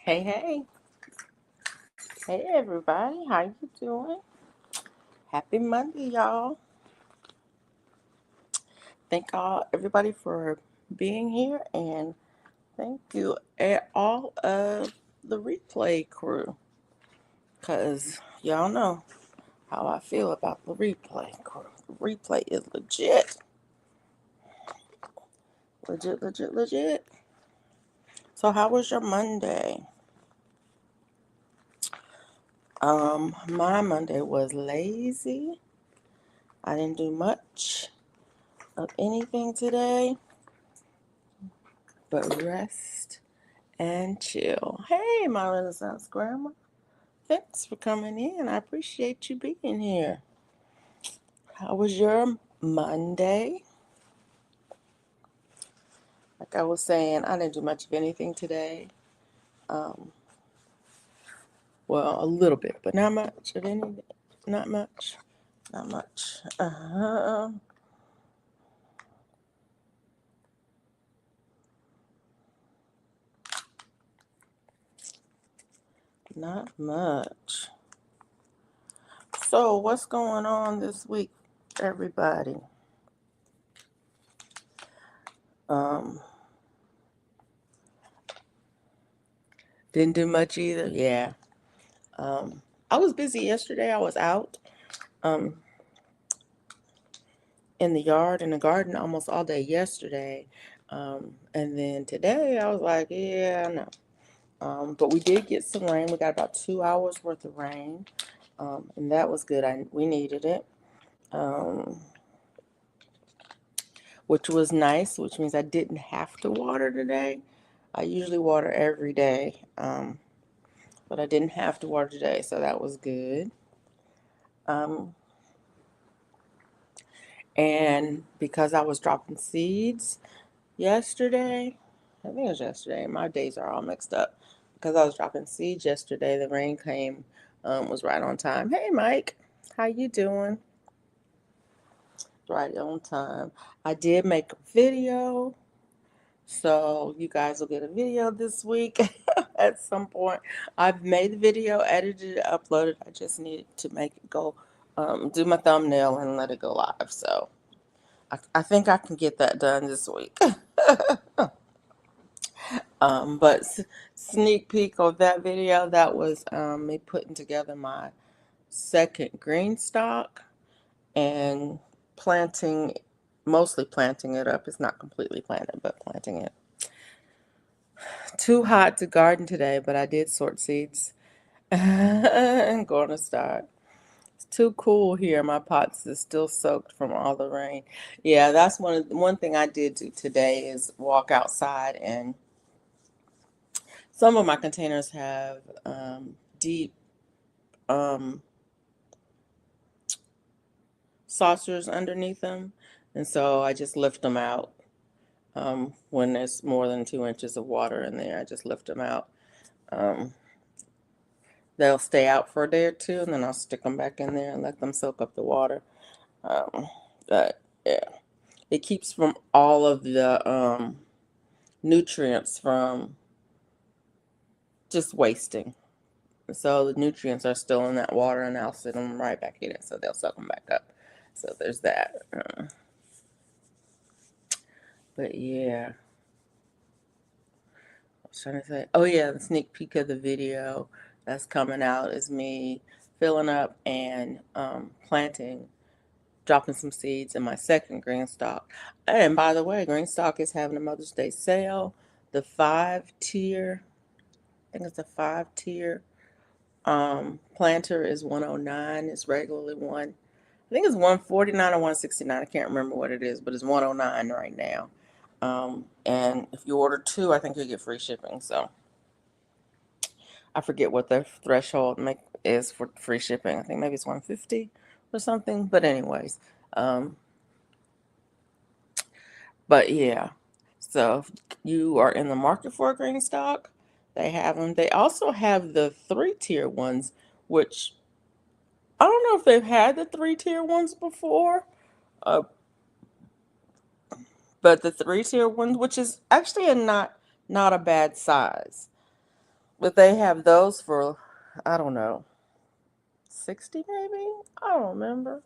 Hey, hey, hey, everybody! How you doing? Happy Monday, y'all! Thank everybody for being here, and thank you all of the replay crew, cause y'all know how I feel about the replay crew. The replay is legit, legit, legit, legit. So, how was your Monday? My Monday was lazy. I didn't do much of anything today, but rest and chill. Hey, my Renaissance Grandma. Thanks for coming in. I appreciate you being here. How was your Monday? Like I was saying, I didn't do much of anything today. Um, well, a little bit, but not much of anything. Not much. Not much. Not much. So, what's going on this week, everybody? Um, didn't do much either. Yeah. I was busy yesterday. I was out um, in the yard, in the garden, almost all day yesterday. And then today I was like, yeah, no. But we did get some rain. We got about 2 hours worth of rain. And that was good. We needed it. Um, which was nice, which means I didn't have to water today. I usually water every day. But I didn't have to water today, so that was good. Um, and because I was dropping seeds yesterday, I think it was yesterday. My days are all mixed up. Because I was dropping seeds yesterday, the rain came, was right on time. Hey, Mike, how you doing? Right on time. I did make a video, so you guys will get a video this week at some point. I've made the video, edited it, uploaded. I just needed to make it go, do my thumbnail and let it go live. So I think I can get that done this week. But sneak peek of that video, that was me putting together my second green stock and planting, mostly planting it up. It's not completely planted, but planting it. Too hot to garden today, but I did sort seeds and going to start. It's too cool here. My pots is still soaked from all the rain. Yeah, that's one thing I did do today is walk outside, and some of my containers have deep um, saucers underneath them, and so I just lift them out when there's more than 2 inches of water in there. I just lift them out. Um, they'll stay out for a day or two, and then I'll stick them back in there and let them soak up the water. Um, but yeah, it keeps from all of the nutrients from just wasting. So the nutrients are still in that water, and I'll sit them right back in it, so they'll suck them back up. So there's that. But yeah, I was trying to say, oh yeah, the sneak peek of the video that's coming out is me filling up and planting, dropping some seeds in my second green stalk. And by the way, green stalk is having a Mother's Day sale. The 5 tier, I think it's a 5 tier planter is 109. It's regularly one. I think it's 149 or 169. I can't remember what it is, but it's 109 right now. And if you order two, I think you'll get free shipping. So I forget what the threshold is for free shipping. I think maybe it's 150 or something. But anyways, um, but yeah. So if you are in the market for a green stock, they have them. They also have the 3 tier ones, which I don't know if they've had the 3 tier ones before. Uh, but the 3 tier ones, which is actually not a bad size. But they have those for, I don't know, 60 maybe? I don't remember.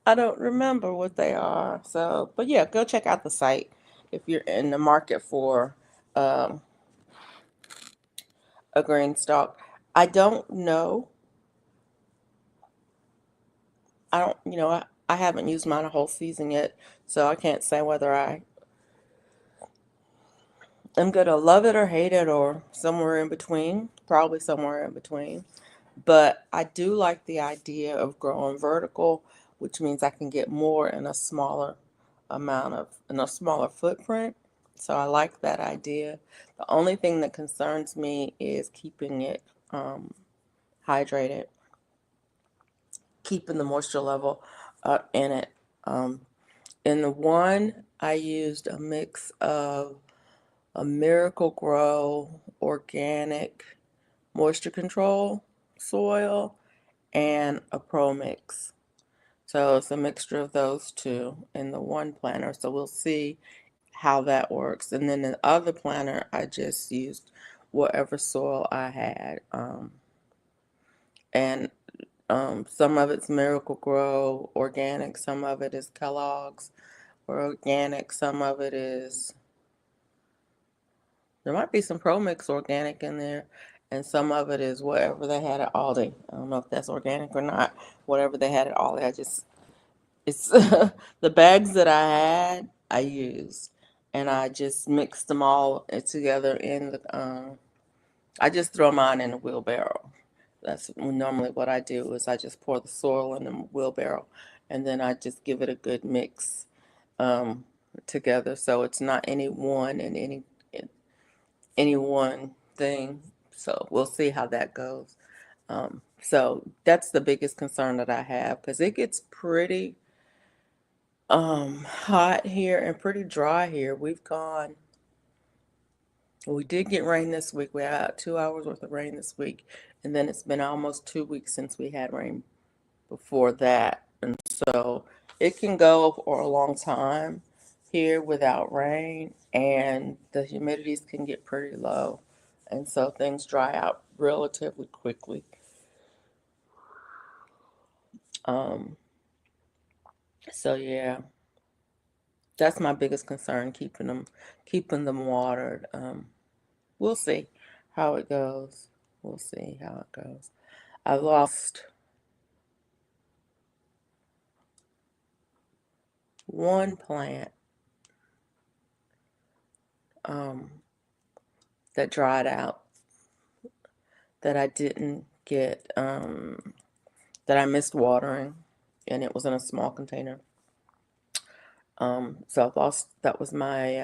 I don't remember what they are. So, but yeah, go check out the site if you're in the market for um, a green stalk. I don't know. I haven't used mine a whole season yet, so I can't say whether I am going to love it or hate it or somewhere in between. Probably somewhere in between. But I do like the idea of growing vertical, which means I can get more in a smaller in a smaller footprint. So I like that idea. The only thing that concerns me is keeping it hydrated, keeping the moisture level in it. Um, in the one, I used a mix of a Miracle-Gro organic moisture control soil and a Pro Mix. So it's a mixture of those two in the one planter. So we'll see how that works. And then in the other planter, I just used whatever soil I had. And some of it's Miracle-Gro organic, some of it is Kellogg's organic, some of it is, there might be some Pro Mix organic in there, and some of it is whatever they had at Aldi. I don't know if that's organic or not. Whatever they had at Aldi, it's the bags that I had, I used, and I just mixed them all together in the. I just throw mine in a wheelbarrow. That's normally what I do is I just pour the soil in the wheelbarrow, and then I just give it a good mix um, together. So it's not any one and any one thing. So we'll see how that goes. So that's the biggest concern that I have because it gets pretty hot here and pretty dry here. We did get rain this week. We had 2 hours worth of rain this week, and then it's been almost 2 weeks since we had rain before that. And so it can go for a long time here without rain, and the humidities can get pretty low. And so things dry out relatively quickly. Um, so yeah, that's my biggest concern, keeping them watered. We'll see how it goes. We'll see how it goes. I lost one plant um, that dried out that I didn't get, that I missed watering, and it was in a small container. So I lost, that was my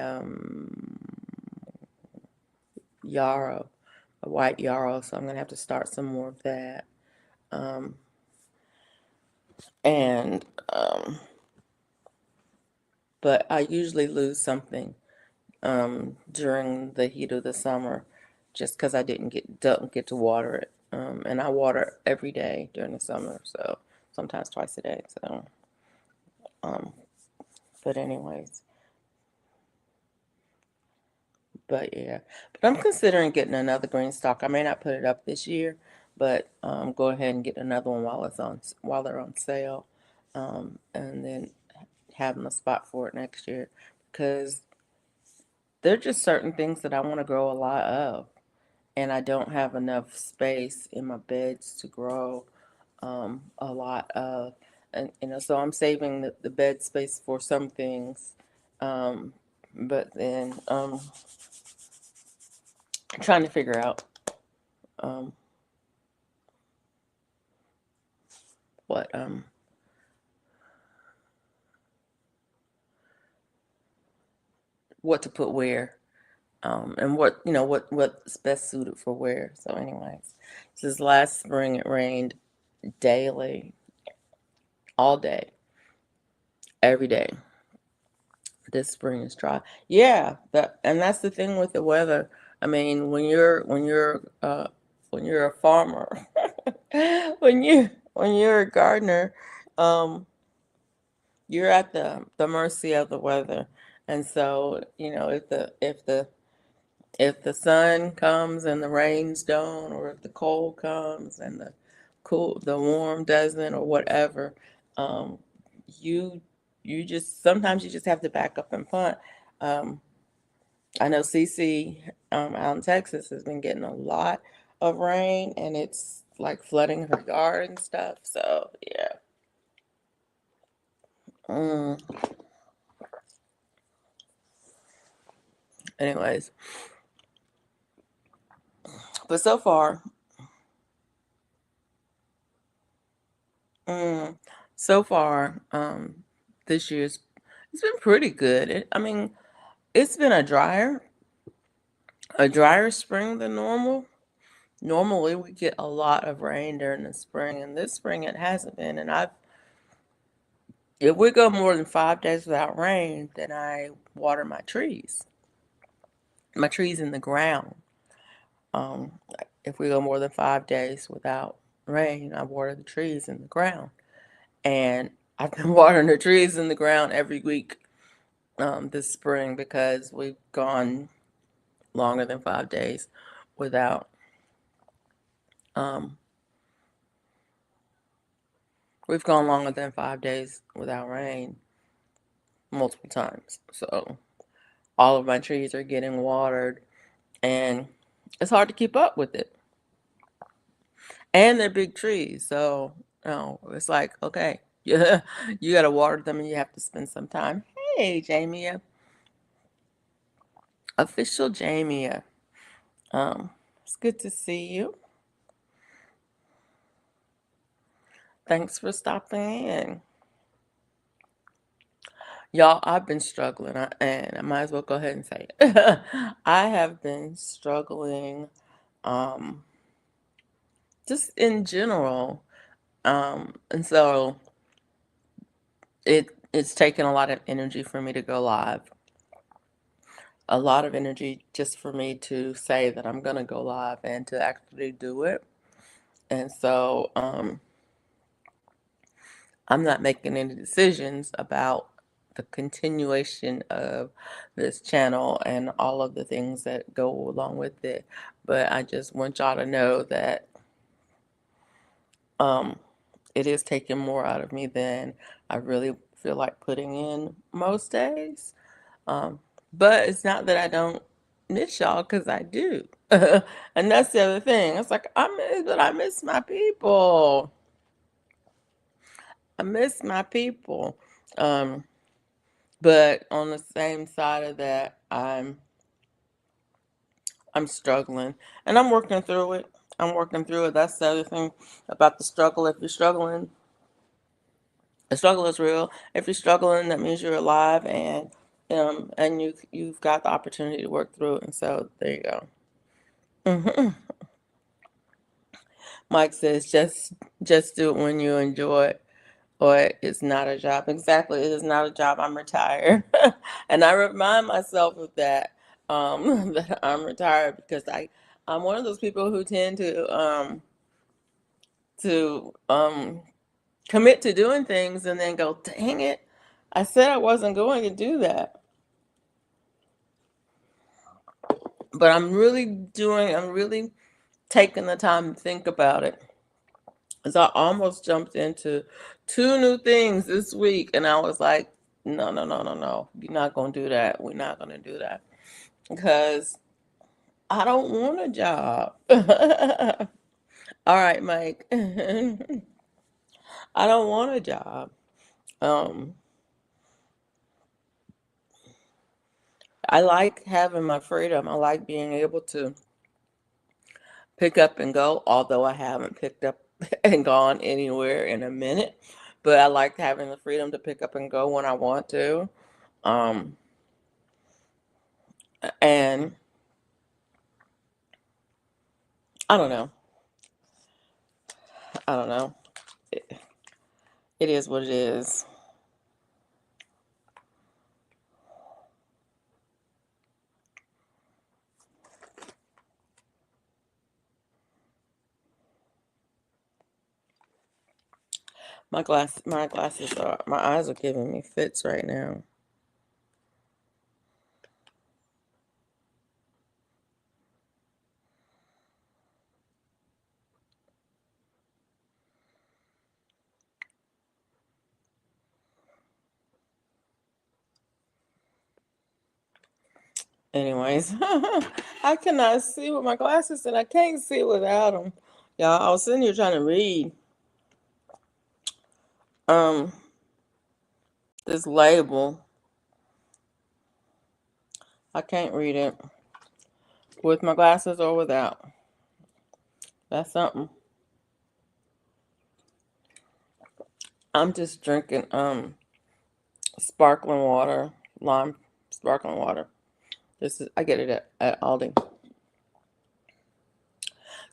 yarrow, a white yarrow, so I'm going to have to start some more of that. Um, and but I usually lose something during the heat of the summer, just because I don't get to water it. And I water every day during the summer, so sometimes twice a day. So, um, but anyways, but yeah, but I'm considering getting another green stalk. I may not put it up this year, but go ahead and get another one while they're on sale, and then having a spot for it next year because there are just certain things that I want to grow a lot of, and I don't have enough space in my beds to grow a lot of, and so I'm saving the bed space for some things, um, but then trying to figure out um, what what to put where, and what's best suited for where. So, anyways, this last spring it rained daily, all day, every day. This spring is dry. Yeah, that's the thing with the weather. I mean, when you're a farmer, when you're a gardener, um, you're at the mercy of the weather. And so, if the If the sun comes and the rains don't, or if the cold comes and the warm doesn't, or whatever, um, you you just sometimes you just have to back up and punt. Um, I know CC out in Texas has been getting a lot of rain, and it's like flooding her yard and stuff. So yeah. Mm. Anyways, but so far, mm, so far, this year's it's been pretty good. I mean, it's been a drier spring than normal. Normally, we get a lot of rain during the spring, and this spring it hasn't been. And if we go more than 5 days without rain, then I water my trees in the ground. Um, if we go more than 5 days without rain, I water the trees in the ground. And I've been watering the trees in the ground every week this spring because longer than 5 days without um, we've gone longer than 5 days without rain multiple times. So all of my trees are getting watered, and it's hard to keep up with it. And they're big trees, so it's like, okay, yeah, you got to water them, and you have to spend some time. Hey, Jamia, official Jamia. It's good to see you. Thanks for stopping in. Y'all, I've been struggling, and I might as well go ahead and say it. I have been struggling, um, just in general, and so it's taken a lot of energy for me to go live. A lot of energy just for me to say that I'm gonna go live and to actually do it. And so, I'm not making any decisions about the continuation of this channel and all of the things that go along with it. But I just want y'all to know that um, it is taking more out of me than I really feel like putting in most days. Um, but it's not that I don't miss y'all, because I do. And that's the other thing. It's like I miss my people. I miss my people. Um, But on the same side of that, I'm struggling, and I'm working through it. I'm working through it. That's the other thing about the struggle. If you're struggling, the struggle is real. If you're struggling, that means you're alive, and you've got the opportunity to work through it. And so there you go. Hmm. Mike says just do it when you enjoy it, or it's not a job. Exactly, it is not a job. I'm retired, and I remind myself of that. That I'm retired, because I'm one of those people who tend to commit to doing things and then go, dang it, I said I wasn't going to do that. But I'm really taking the time to think about it. Because I almost jumped into two new things this week, and I was like, no, no, no, no, no. You're not going to do that. We're not going to do that. Because I don't want a job. All right, Mike. I don't want a job. Um, I like having my freedom. I like being able to pick up and go, although I haven't picked up and gone anywhere in a minute. But I like having the freedom to pick up and go when I want to. Um, and I don't know. I don't know. It, it is what it is. My eyes are giving me fits right now. Anyways, I cannot see with my glasses and I can't see without them. Y'all, I was sitting here trying to read um this label. I can't read it with my glasses or without. That's something. I'm just drinking sparkling water, lime sparkling water. This is I get it at Aldi.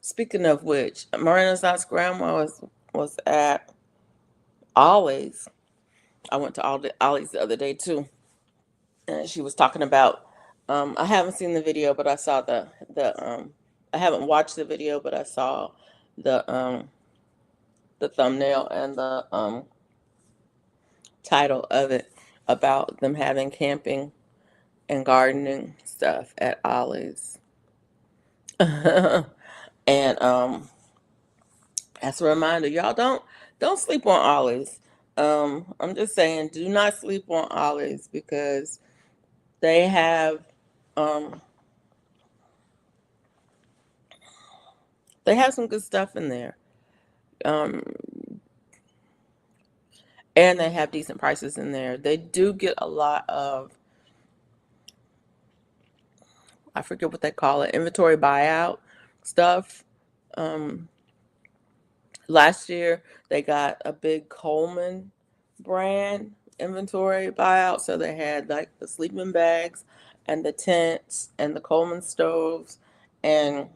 Speaking of which, Miranda's house grandma was at Ollie's. I went to Ollie's the other day too, and she was talking about. I haven't seen the video, but I saw the. I haven't watched the video, but I saw the the thumbnail and the title of it about them having camping and gardening stuff at Ollie's. And as a reminder, y'all don't sleep on Ollie's. I'm just saying, do not sleep on Ollie's because they have um, some good stuff in there, um, and they have decent prices in there. They do get a lot of, I forget what they call it, inventory buyout stuff. Um, Last year they got a big Coleman brand inventory buyout, so they had like the sleeping bags and the tents and the Coleman stoves and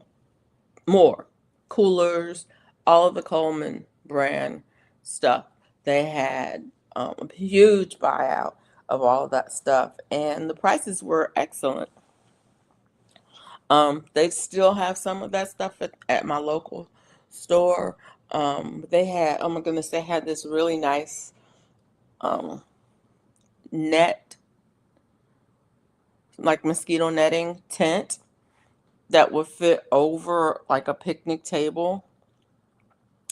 more coolers, all of the Coleman brand stuff. They had a huge buyout of all of that stuff, and the prices were excellent. They still have some of that stuff at my local store. They had, oh my goodness, they had this really nice um, net, like mosquito netting tent that would fit over like a picnic table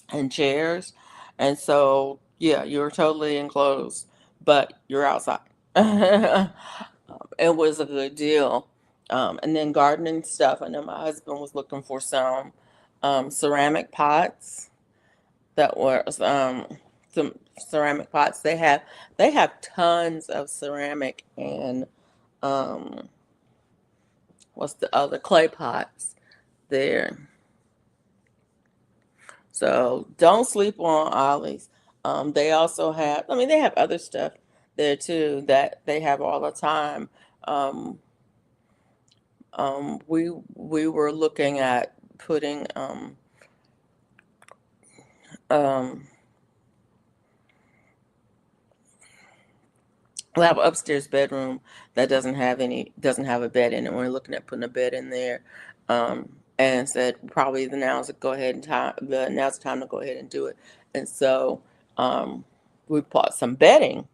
and chairs. And so, yeah, you're totally enclosed, but you're outside. It was a good deal. And then gardening stuff. I know my husband was looking for some ceramic pots that were some ceramic pots. They have tons of ceramic and um, what's the other clay pots there. So don't sleep on Ollie's. They also have, I mean, they have other stuff there too that they have all the time. Um, we were looking at putting um, we have an upstairs bedroom that doesn't have a bed in it. We're looking at putting a bed in there, and said probably the now's the time to go ahead and do it. And so um, we bought some bedding,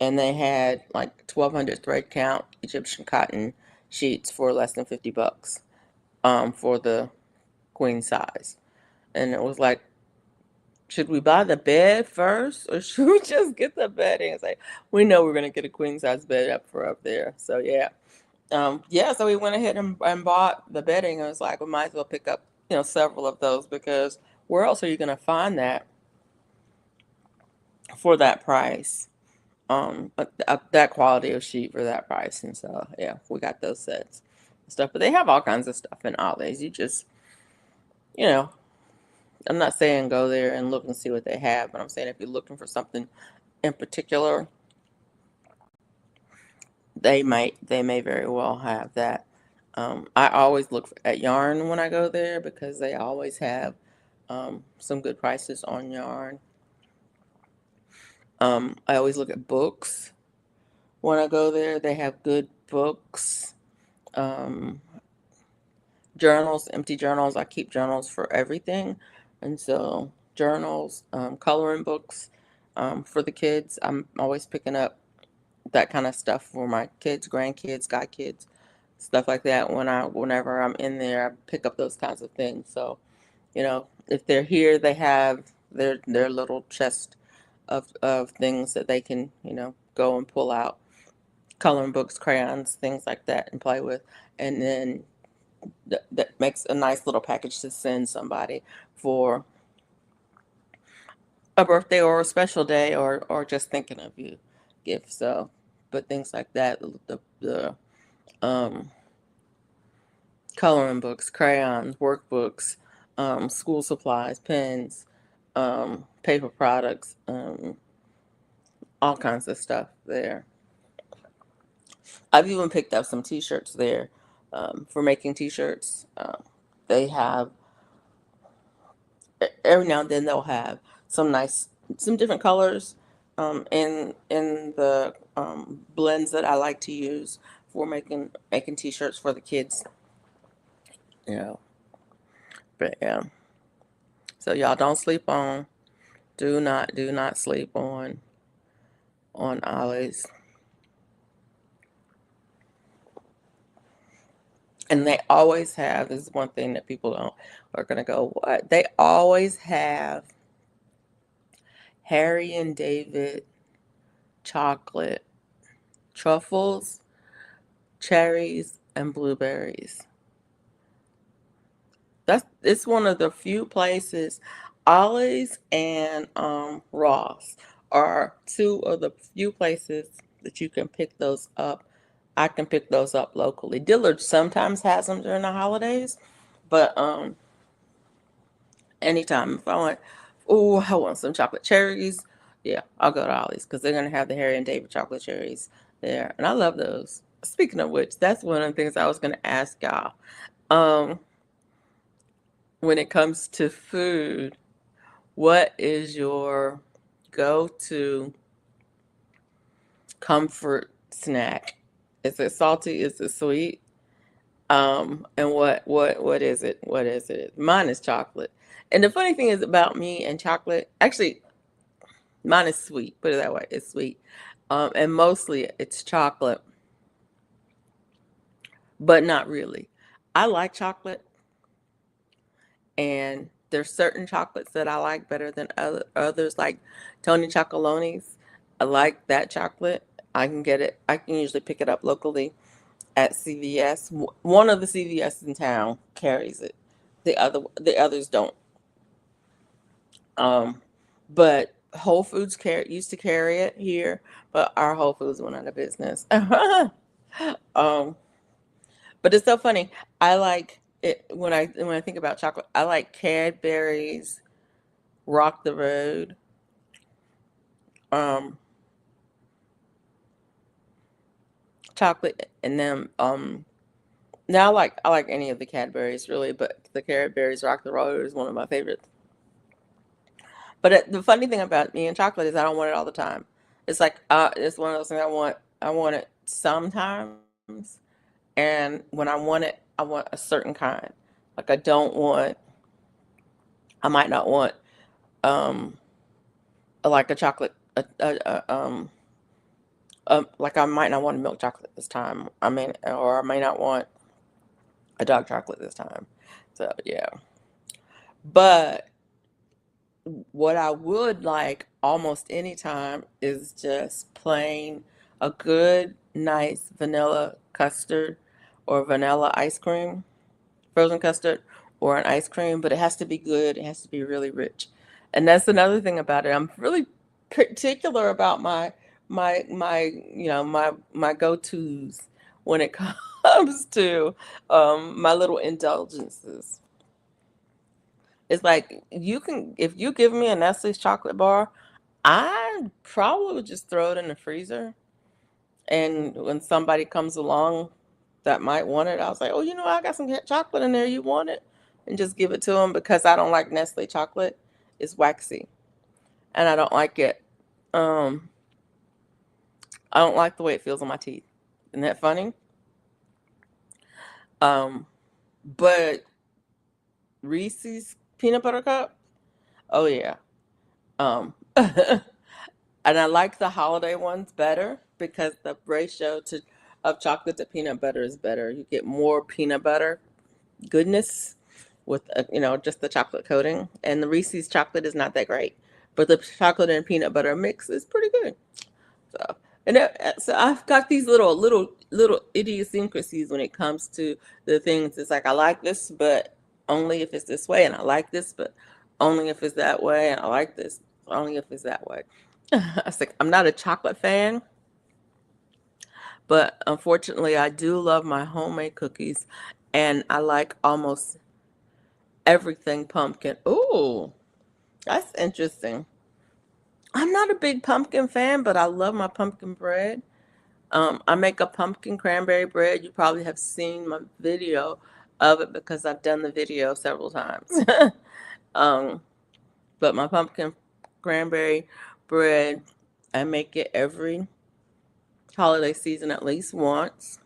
and they had like 1,200 thread count Egyptian cotton sheets for less than $50 for the queen size. And it was like, should we buy the bed first or should we just get the bedding? It's like, we know we're going to get a queen size bed up there. So, yeah. Yeah, so we went ahead and bought the bedding. And it was like, we might as well pick up, several of those because where else are you going to find that for that price? That quality of sheet for that price. And so, yeah, we got those sets and stuff. But they have all kinds of stuff in Ollie's. You just, you know, I'm not saying go there and look and see what they have, but I'm saying if you're looking for something in particular, they may very well have that. I always look at yarn when I go there because they always have some good prices on yarn. I always look at books when I go there. They have good books, um, journals, empty journals. I keep journals for everything, and so journals, coloring books for the kids. I'm always picking up that kind of stuff for my kids, grandkids, godkids, stuff like that. Whenever I'm in there, I pick up those kinds of things. So, if they're here, they have their little chest of things that they can, go and pull out coloring books, crayons, things like that, and play with. And then that makes a nice little package to send somebody for a birthday or a special day, or just thinking of you gift. So, but things like that, the um, coloring books, crayons, workbooks, school supplies, pens, paper products, all kinds of stuff there. I've even picked up some T-shirts there for making T-shirts. They have every now and then they'll have some different colors in the blends that I like to use for making T-shirts for the kids. You know, but yeah. So y'all don't sleep on. Do not sleep on Ollie's. And they always have, this is one thing that people don't are gonna go, what? They always have Harry and David chocolate, truffles, cherries, and blueberries. It's one of the few places. Ollie's and Ross are two of the few places that you can pick those up. I can pick those up locally. Dillard sometimes has them during the holidays, but anytime if I want, oh, I want some chocolate cherries. Yeah, I'll go to Ollie's because they're gonna have the Harry and David chocolate cherries there, and I love those. Speaking of which, that's one of the things I was gonna ask y'all. Um, when it comes to food, what is your go-to comfort snack? Is it salty? Is it sweet? And what is it? What is it? Mine is chocolate. And the funny thing is about me and chocolate, actually, mine is sweet. Put it that way, it's sweet. And mostly it's chocolate, but not really. I like chocolate, and there's certain chocolates that I like better than others, like Tony Chocolonis. I like that chocolate. I can get it. I can usually pick it up locally at CVS. One of the CVS in town carries it. The others don't. Um, but Whole Foods used to carry it here, but our Whole Foods went out of business. um, but it's so funny. I like it when I think about chocolate. I like Cadbury's Rock the Road. Um, chocolate and then now I like any of the Cadburys really, but the Cadbury's Rock the Road is one of my favorites. But the funny thing about me and chocolate is I don't want it all the time. It's like it's one of those things I want it sometimes, and when I want it, I want a certain kind. Like I might not want um like a chocolate like I might not want a milk chocolate this time. I mean, or I may not want a dark chocolate this time. So yeah. But what I would like almost any time is just plain a good, nice vanilla custard or vanilla ice cream, frozen custard or an ice cream, but it has to be good. It has to be really rich. And that's another thing about it. I'm really particular about my go-tos when it comes to my little indulgences. It's like you can if you give me a Nestle's chocolate bar, I probably would just throw it in the freezer. And when somebody comes along that might want it, I was like, oh, I got some chocolate in there. You want it? And just give it to them because I don't like Nestle chocolate. It's waxy, and I don't like it. Um, I don't like the way it feels on my teeth. Isn't that funny? Um, but Reese's peanut butter cup. Oh yeah. Um, and I like the holiday ones better because the ratio to of chocolate to peanut butter is better. You get more peanut butter goodness with just the chocolate coating, and the Reese's chocolate is not that great, but the chocolate and peanut butter mix is pretty good. So, And so I've got these little idiosyncrasies when it comes to the things. It's like I like this, but only if it's this way, and I like this, but only if it's that way, and I like this only if it's that way. I was like, I'm not a chocolate fan, but unfortunately, I do love my homemade cookies, and I like almost everything pumpkin. Ooh, that's interesting. I'm not a big pumpkin fan, but I love my pumpkin bread. I make a pumpkin cranberry bread. You probably have seen my video of it because I've done the video several times. um, but my pumpkin cranberry bread, I make it every holiday season at least once.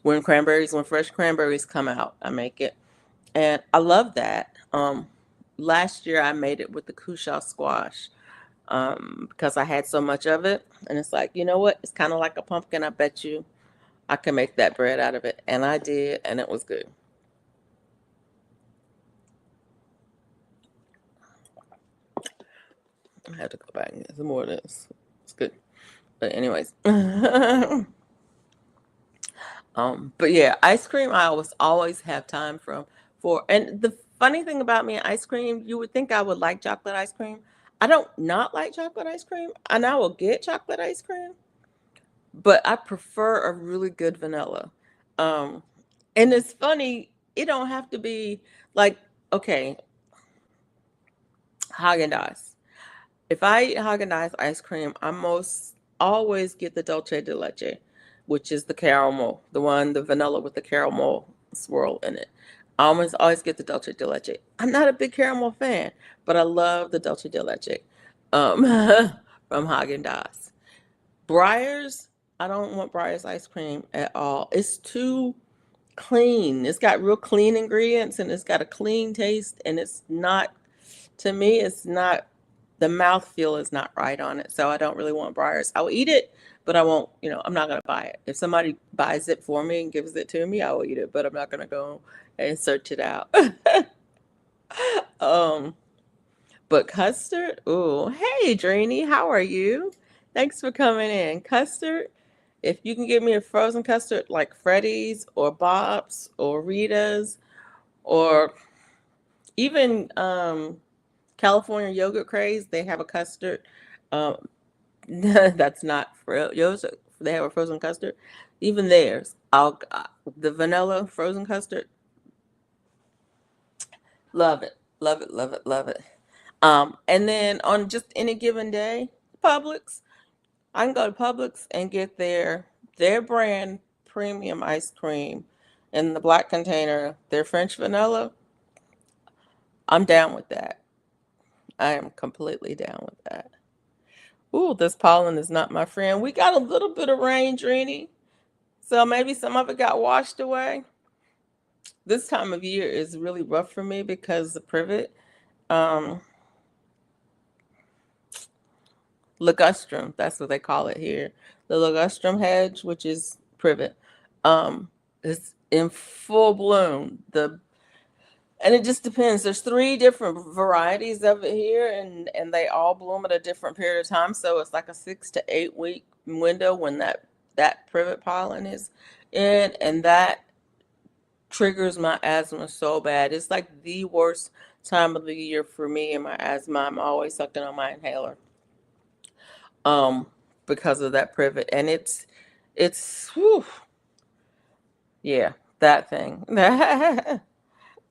When fresh cranberries come out, I make it. And I love that. Last year I made it with the Kusha squash because I had so much of it. And it's like, you know what? It's kind of like a pumpkin. I bet you I can make that bread out of it. And I did, and it was good. I had to go back and get some more of this. It's good. But anyways. But yeah, ice cream I always have time for. And the funny thing about me and ice cream, you would think I would like chocolate ice cream. I don't not like chocolate ice cream, and I will get chocolate ice cream, but I prefer a really good vanilla. Um, and it's funny, it don't have to be like, okay, Haagen-Dazs. If I eat Haagen-Dazs ice cream, I most always get the Dolce de Leche, which is the caramel, the vanilla with the caramel swirl in it. I always get the Dolce de Leche. I'm not a big caramel fan, but I love the Dolce de Leche um, from Haagen-Dazs. Breyers, I don't want Breyers ice cream at all. It's too clean. It's got real clean ingredients and it's got a clean taste, and it's not, to me, it's not, the mouth feel is not right on it. So I don't really want Breyers. I'll eat it, but I won't, I'm not going to buy it. If somebody buys it for me and gives it to me, I will eat it, but I'm not going to go and search it out. um, but custard, ooh, hey, Dreeny, how are you? Thanks for coming in. Custard, if you can give me a frozen custard like Freddy's or Bob's or Rita's or even California Yogurt Craze, they have a custard. Um, that's not yogurt. They have a frozen custard. Even theirs, the vanilla frozen custard, love it, love it, love it, love it. And then on just any given day, Publix, I can go to Publix and get their brand premium ice cream in the black container, their French vanilla. I'm down with that. I am completely down with that. Ooh, this pollen is not my friend. We got a little bit of rain, Drini. So maybe some of it got washed away. This time of year is really rough for me because the privet, um, ligustrum, that's what they call it here. The ligustrum hedge, which is privet, um, is in full bloom. And it just depends. There's three different varieties of it here, and they all bloom at a different period of time. So it's like a 6 to 8 week window when that privet pollen is in, and that triggers my asthma so bad. It's like the worst time of the year for me and my asthma. I'm always sucking on my inhaler, um, because of that privet, and it's whew, yeah, that thing.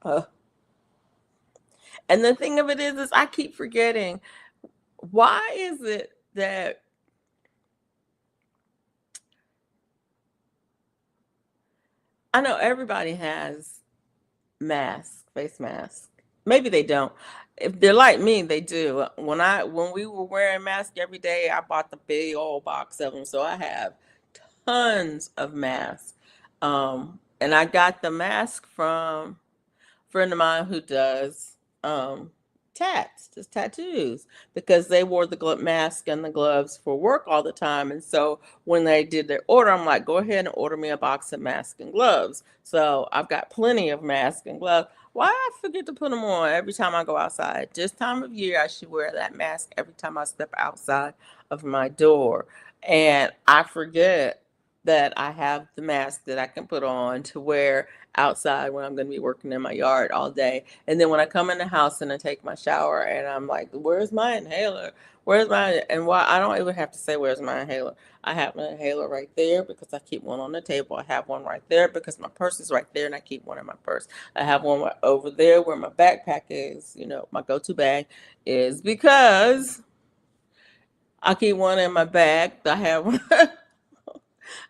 Uh, and the thing of it is I keep forgetting. Why is it that I know everybody has face mask? Maybe they don't. If they're like me, they do. When we were wearing masks every day, I bought the big old box of them, so I have tons of masks. And I got the mask from friend of mine who does just tattoos, because they wore the mask and the gloves for work all the time. And so when they did their order, I'm like, go ahead and order me a box of masks and gloves. So I've got plenty of masks and gloves. Why I forget to put them on every time I go outside? This time of year, I should wear that mask every time I step outside of my door. And I forget that I have the mask that I can put on to wear outside when I'm going to be working in my yard all day. And then when I come in the house and I take my shower and I'm like, where's my inhaler? Where's my, and why I don't even have to say, where's my inhaler? I have an inhaler right there because I keep one on the table. I have one right there because my purse is right there and I keep one in my purse. I have one over there where my backpack is, my go-to bag is because I keep one in my bag. I have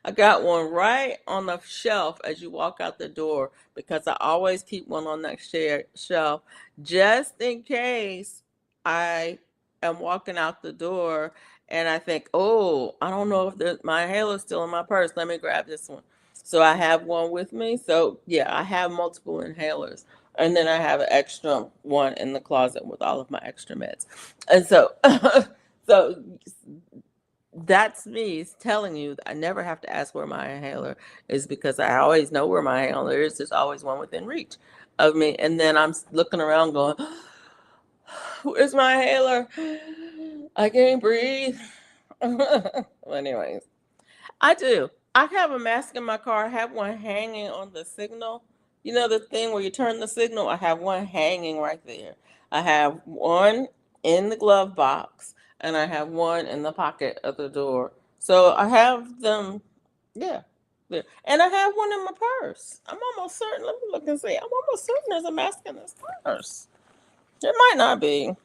I got one right on the shelf as you walk out the door because I always keep one on that shelf just in case I am walking out the door and I think, oh, I don't know if my inhaler's still in my purse. Let me grab this one. So I have one with me. So yeah, I have multiple inhalers. And then I have an extra one in the closet with all of my extra meds. And so, so that's me telling you that I never have to ask where my inhaler is because I always know where my inhaler is. There's always one within reach of me. And then I'm looking around going, where's my inhaler? I can't breathe. Well, anyways, I do. I have a mask in my car. I have one hanging on the signal. You know the thing where you turn the signal? I have one hanging right there. I have one in the glove box and I have one in the pocket of the door. So I have them, yeah, there. And I have one in my purse. I'm almost certain. Let me look and see. I'm almost certain there's a mask in this purse. There might not be.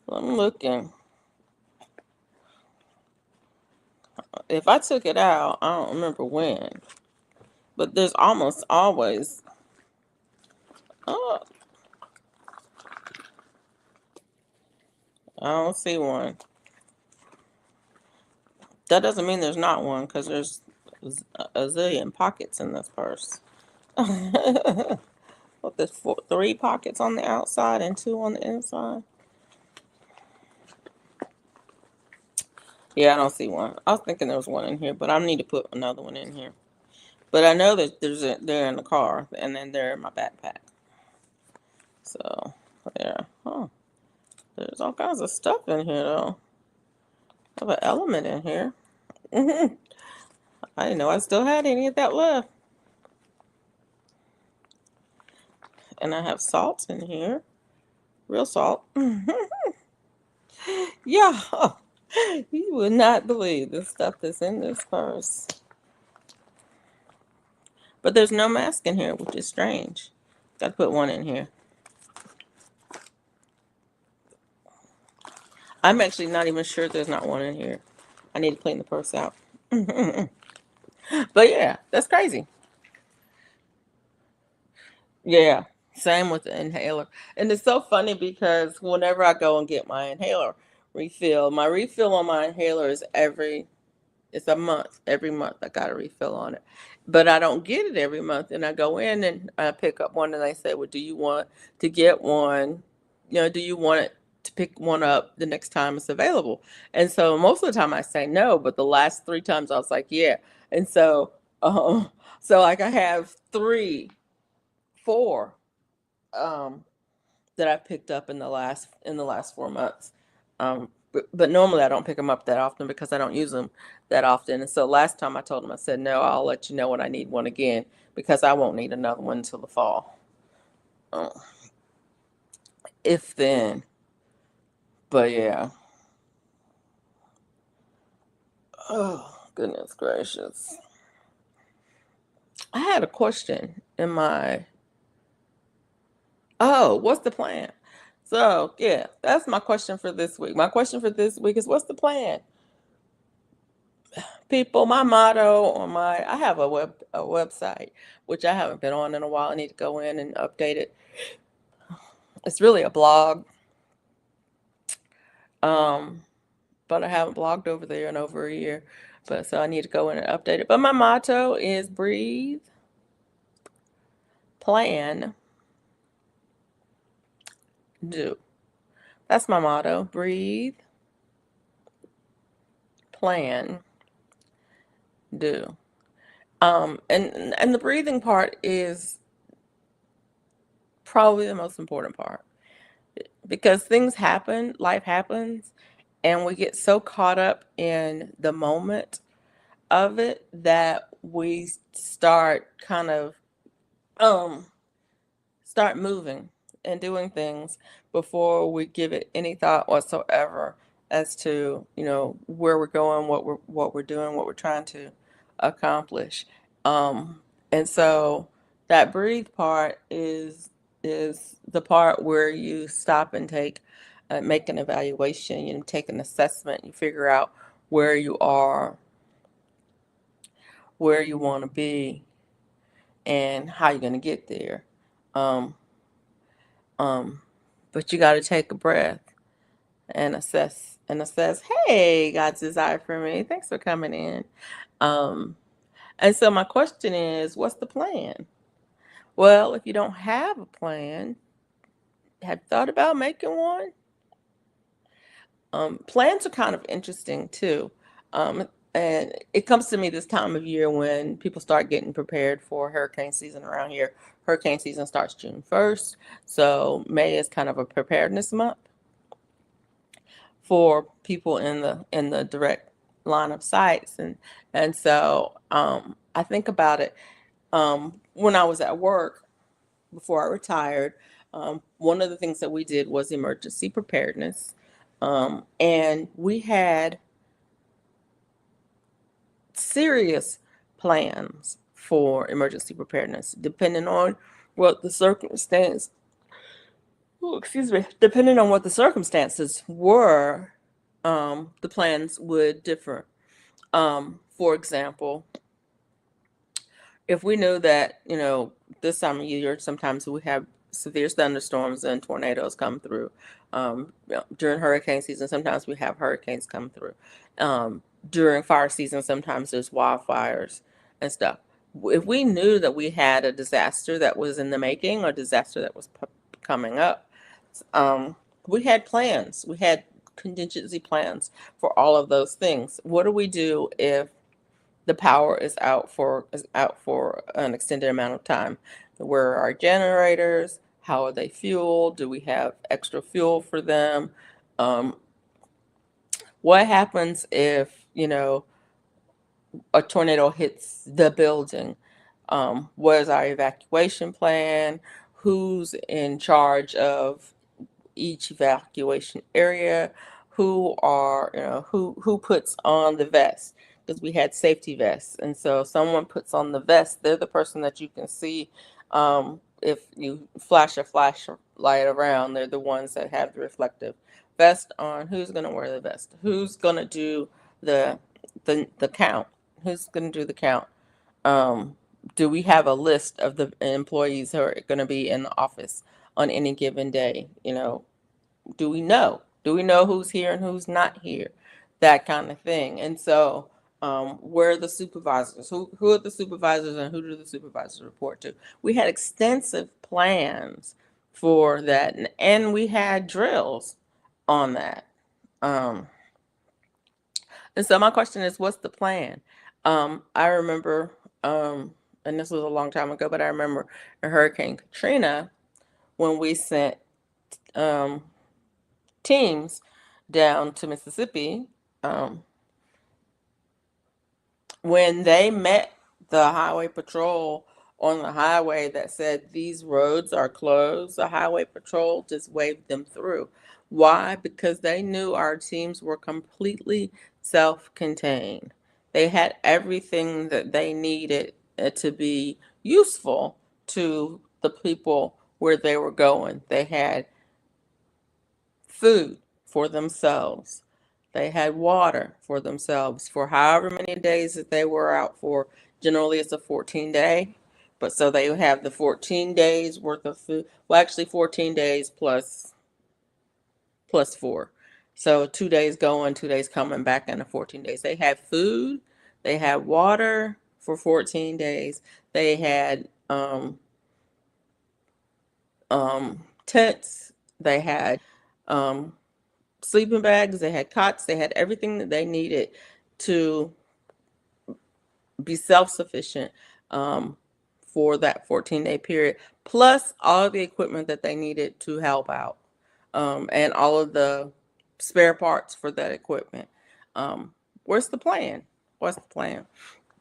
I'm looking. If I took it out, I don't remember when. But there's almost always. Oh, I don't see one. That doesn't mean there's not one because there's a zillion pockets in this purse. What, there's three pockets on the outside and two on the inside? Yeah, I don't see one. I was thinking there was one in here, but I need to put another one in here. But I know that they're in the car and then they're in my backpack. So, yeah. Huh. There's all kinds of stuff in here, though. I have an element in here. I didn't know I still had any of that left. And I have salt in here. Real salt. Yeah. You would not believe the stuff that's in this purse. But there's no mask in here, which is strange. Gotta put one in here. I'm actually not even sure there's not one in here. I need to clean the purse out. But yeah, that's crazy. Yeah, same with the inhaler. And it's so funny because whenever I go and get my inhaler refill, my refill on my inhaler is it's a month. Every month I got a refill on it. But I don't get it every month. And I go in and I pick up one and they say, well, do you want to get one? Do you want it to pick one up the next time it's available? And so most of the time I say no, but the last three times I was like, yeah. And so, so like I have four, um, that I picked up in the last 4 months. But normally I don't pick them up that often because I don't use them that often. And so last time I told him, I said, no, I'll let you know when I need one again because I won't need another one until the fall. Uh, if then. But yeah. Oh, goodness gracious. I had a question in my, oh, what's the plan? So yeah, that's my question for this week. My question for this week is what's the plan? People, my motto on I have a website which I haven't been on in a while. I need to go in and update it. It's really a blog, um, but I haven't blogged over there in over a year. But so I need to go in and update it. But my motto is breathe, plan, do. That's my motto. Breathe, plan, do. And the breathing part is probably the most important part. because things happen, life happens, and we get so caught up in the moment of it that we start kind of um start moving and doing things before we give it any thought whatsoever as to, where we're going, what we're doing, what we're trying to accomplish. And so that breathe part is the part where you stop and make an evaluation, take an assessment, you figure out where you are, where you want to be, and how you're going to get there. Um, um, but you got to take a breath and assess. Hey, God's desire for me. Thanks for coming in. Um, and so my question is, what's the plan? Well, if you don't have a plan, have you thought about making one? Plans are kind of interesting too. And it comes to me this time of year when people start getting prepared for hurricane season around here. Hurricane season starts June 1st. So May is kind of a preparedness month for people in the direct line of sights. And so I think about it when I was at work before I retired. One of the things that we did was emergency preparedness. And we had serious plans for emergency preparedness, depending on what the circumstance. Oh, excuse me. Depending on what the circumstances were, the plans would differ. For example, if we knew that, this time of year, sometimes we have severe thunderstorms and tornadoes come through. During hurricane season, sometimes we have hurricanes come through. During fire season, sometimes there's wildfires and stuff. If we knew that we had a disaster that was in the making or disaster that was coming up, we had plans. We had contingency plans for all of those things. What do we do if the power is out for an extended amount of time? Where are our generators? How are they fueled? Do we have extra fuel for them? Um, what happens if, a tornado hits the building? What is our evacuation plan? Who's in charge of each evacuation area? Who puts on the vest? Because we had safety vests, and so someone puts on the vest. They're the person that you can see. If you flash a flashlight around, they're the ones that have the reflective vest on. Who's going to wear the vest? Who's going to do the the count? Who's going to do the count? Do we have a list of the employees who are going to be in the office on any given day? Do we know? Do we know who's here and who's not here? That kind of thing. And so, where are the supervisors? Who are the supervisors and who do the supervisors report to? We had extensive plans for that, and we had drills on that. Um, and so my question is, what's the plan? I remember, and this was a long time ago, but I remember in Hurricane Katrina when we sent um, teams down to Mississippi. Um, when they met the highway patrol on the highway that said these roads are closed, the highway patrol just waved them through. Why? Because they knew our teams were completely self-contained. They had everything that they needed to be useful to the people where they were going. They had food for themselves. They had water for themselves for however many days that they were out for. Generally, it's a 14-day, but so they have the 14 days worth of food. Well, actually, 14 days plus 4. So 2 days going, 2 days coming back in the 14 days. They had food, they had water for 14 days. They had tents. They had um, sleeping bags, they had cots, they had everything that they needed to be self-sufficient for that 14-day period, plus all the equipment that they needed to help out. and all of the spare parts for that equipment. Um, what's the plan? What's the plan?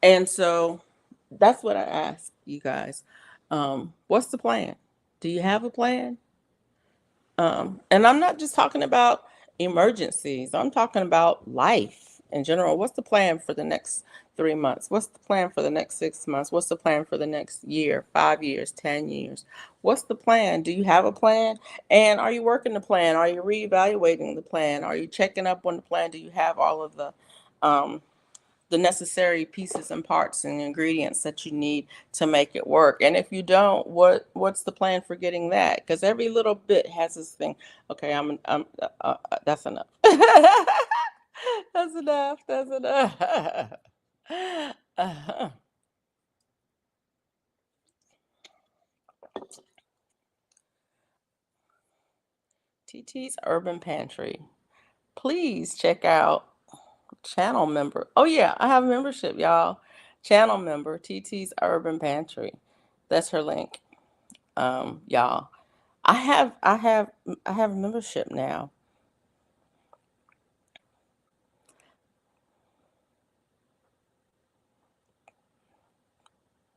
And so that's what I ask you guys. What's the plan? Do you have a plan? And I'm not just talking about emergencies. I'm talking about life in general. What's the plan for the next 3 months? What's the plan for the next 6 months? What's the plan for the next year, 5 years, 10 years? What's the plan? Do you have a plan? And are you working the plan? Are you reevaluating the plan? Are you checking up on the plan? Do you have all of um, the necessary pieces and parts and ingredients that you need to make it work? And if you don't, what's the plan for getting that? Because every little bit has this thing. Okay, that's enough. That's enough. That's enough. uh TT's Urban Pantry. Please check out channel member. Oh yeah, I have a membership, y'all. Channel member TT's Urban Pantry. That's her link. Y'all. I have a membership now.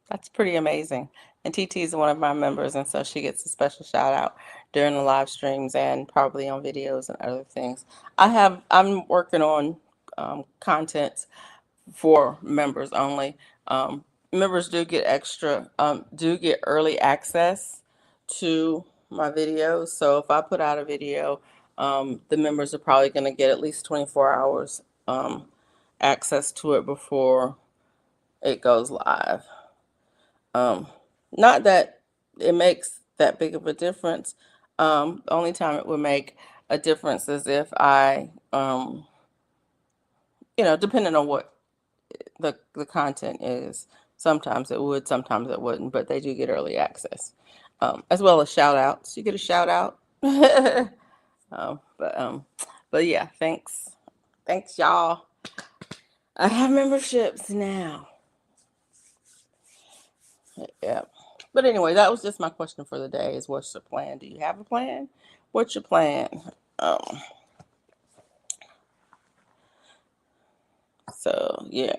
That's pretty amazing. And TT is one of my members, and so she gets a special shout out during the live streams and probably on videos and other things. I'm working on content for members only. Members do get early access to my videos. So if I put out a video, the members are probably going to get at least 24 hours access to it before it goes live. Um, Not that it makes that big of a difference. The only time it would make a difference is if depending on what the content is. Sometimes it would, sometimes it wouldn't, but they do get early access, as well as shout outs. You get a shout out. um, but um, but yeah, thanks y'all. I have memberships now. Yeah. But anyway, that was just my question for the day: is what's your plan? Do you have a plan? What's your plan? Um, so yeah.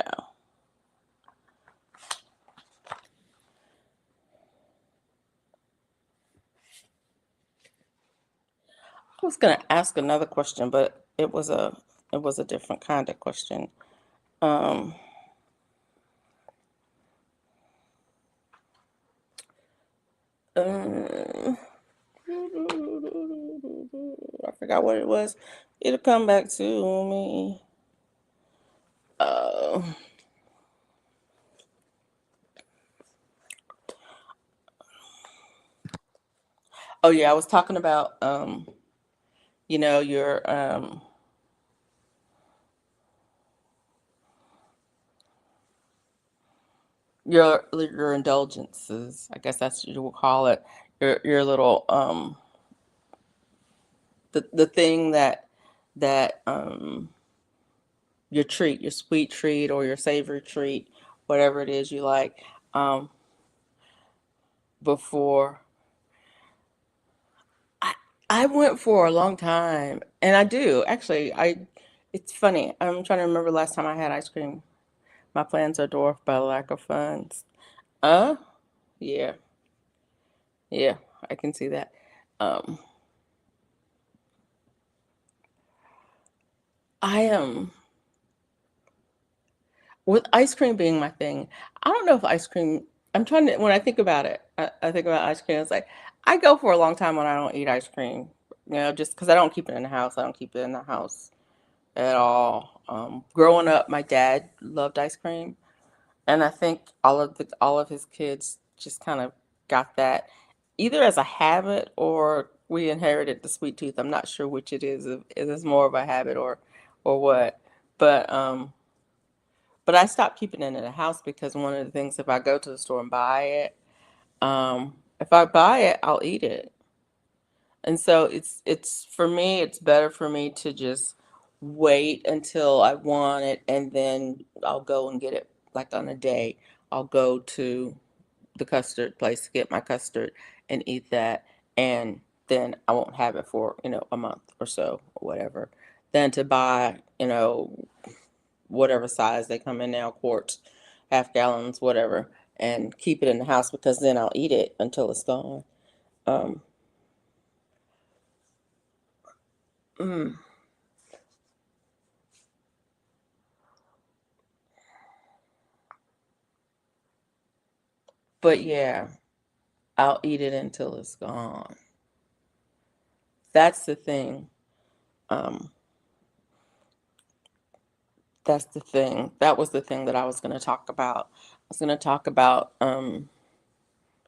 I was gonna ask another question, but it was a different kind of question. Um, uh, I forgot what it was. It'll come back to me. Uh, oh yeah, I was talking about you know, your indulgences. I guess that's what you will call it. Your little the thing that your treat, your sweet treat or your savory treat, whatever it is you like, um, before. I I went for a long time, and I do actually. It's funny. I'm trying to remember last time I had ice cream. My plans are dwarfed by lack of funds. Uh, yeah, yeah, I can see that. Um, I am with ice cream being my thing. I don't know if ice cream. I'm trying to when I think about it. I think about ice cream. It's like I go for a long time when I don't eat ice cream. Just because I don't keep it in the house. I don't keep it in the house at all. Growing up, my dad loved ice cream, and I think all of his kids just kind of got that either as a habit or we inherited the sweet tooth. I'm not sure which it is. If it is more of a habit or what. But I stopped keeping it in the house because one of the things if I go to the store and buy it, if I buy it, I'll eat it. And so it's for me, it's better for me to just wait until I want it and then I'll go and get it like on a day. I'll go to the custard place to get my custard and eat that. And then I won't have it for, a month or so or whatever, than to buy, whatever size they come in now, quarts, half gallons, whatever, and keep it in the house because then I'll eat it until it's gone. Um, mm, but yeah, I'll eat it until it's gone. That's the thing. Um, that's the thing. That was the thing that I was going to talk about. I was going to talk about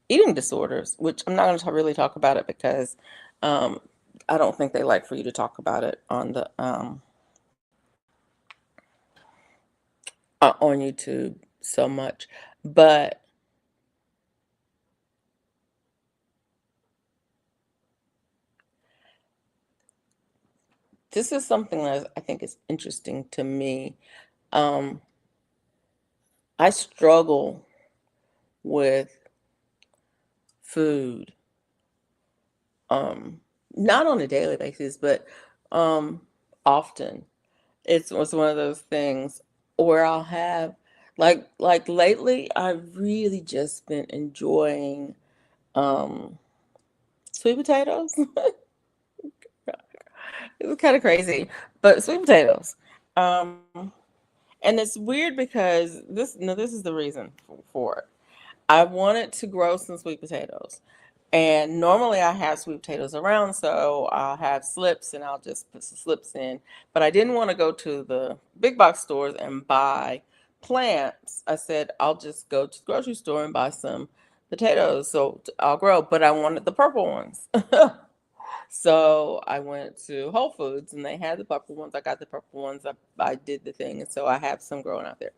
eating disorders, which I'm not going to really talk about it because um, I don't think they like for you to talk about it on YouTube so much. But this is something that I think is interesting to me. Um, I struggle with food, um, not on a daily basis, but um, often. It's one of those things where I'll have like lately I've really just been enjoying um sweet potatoes. It's kind of crazy, but sweet potatoes. Um and it's weird because this is the reason for it. I wanted to grow some sweet potatoes. And normally I have sweet potatoes around, so I'll have slips and I'll just put some slips in. But I didn't want to go to the big box stores and buy plants. I said I'll just go to the grocery store and buy some potatoes, so I'll grow. But I wanted the purple ones. So I went to Whole Foods and they had the purple ones. I got the purple ones. I did the thing, and so I have some growing out there.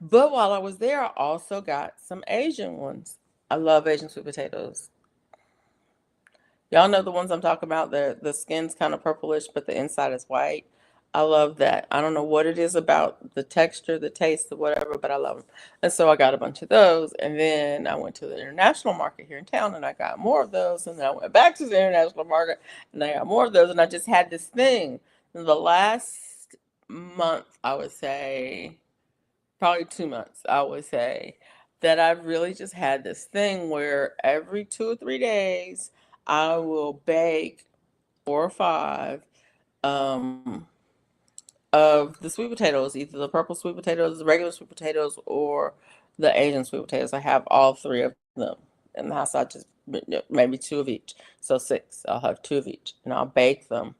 But while I was there, I also got some Asian ones. I love Asian sweet potatoes. Y'all know the ones I'm talking about. The skin's kind of purplish, but the inside is white. I love that. I don't know what it is about the texture, the taste, the whatever, but I love them. And so I got a bunch of those. And then I went to the international market here in town and I got more of those. And then I went back to the international market and I got more of those. And I just had this thing. In the last month, I would say, probably 2 months, I would say, that I've really just had this thing where every 2 or 3 days I will bake 4 or 5 um, of the sweet potatoes, either the purple sweet potatoes, the regular sweet potatoes, or the Asian sweet potatoes. I have all three of them in the house. I just maybe two of each, so six. I'll have two of each, and I'll bake them,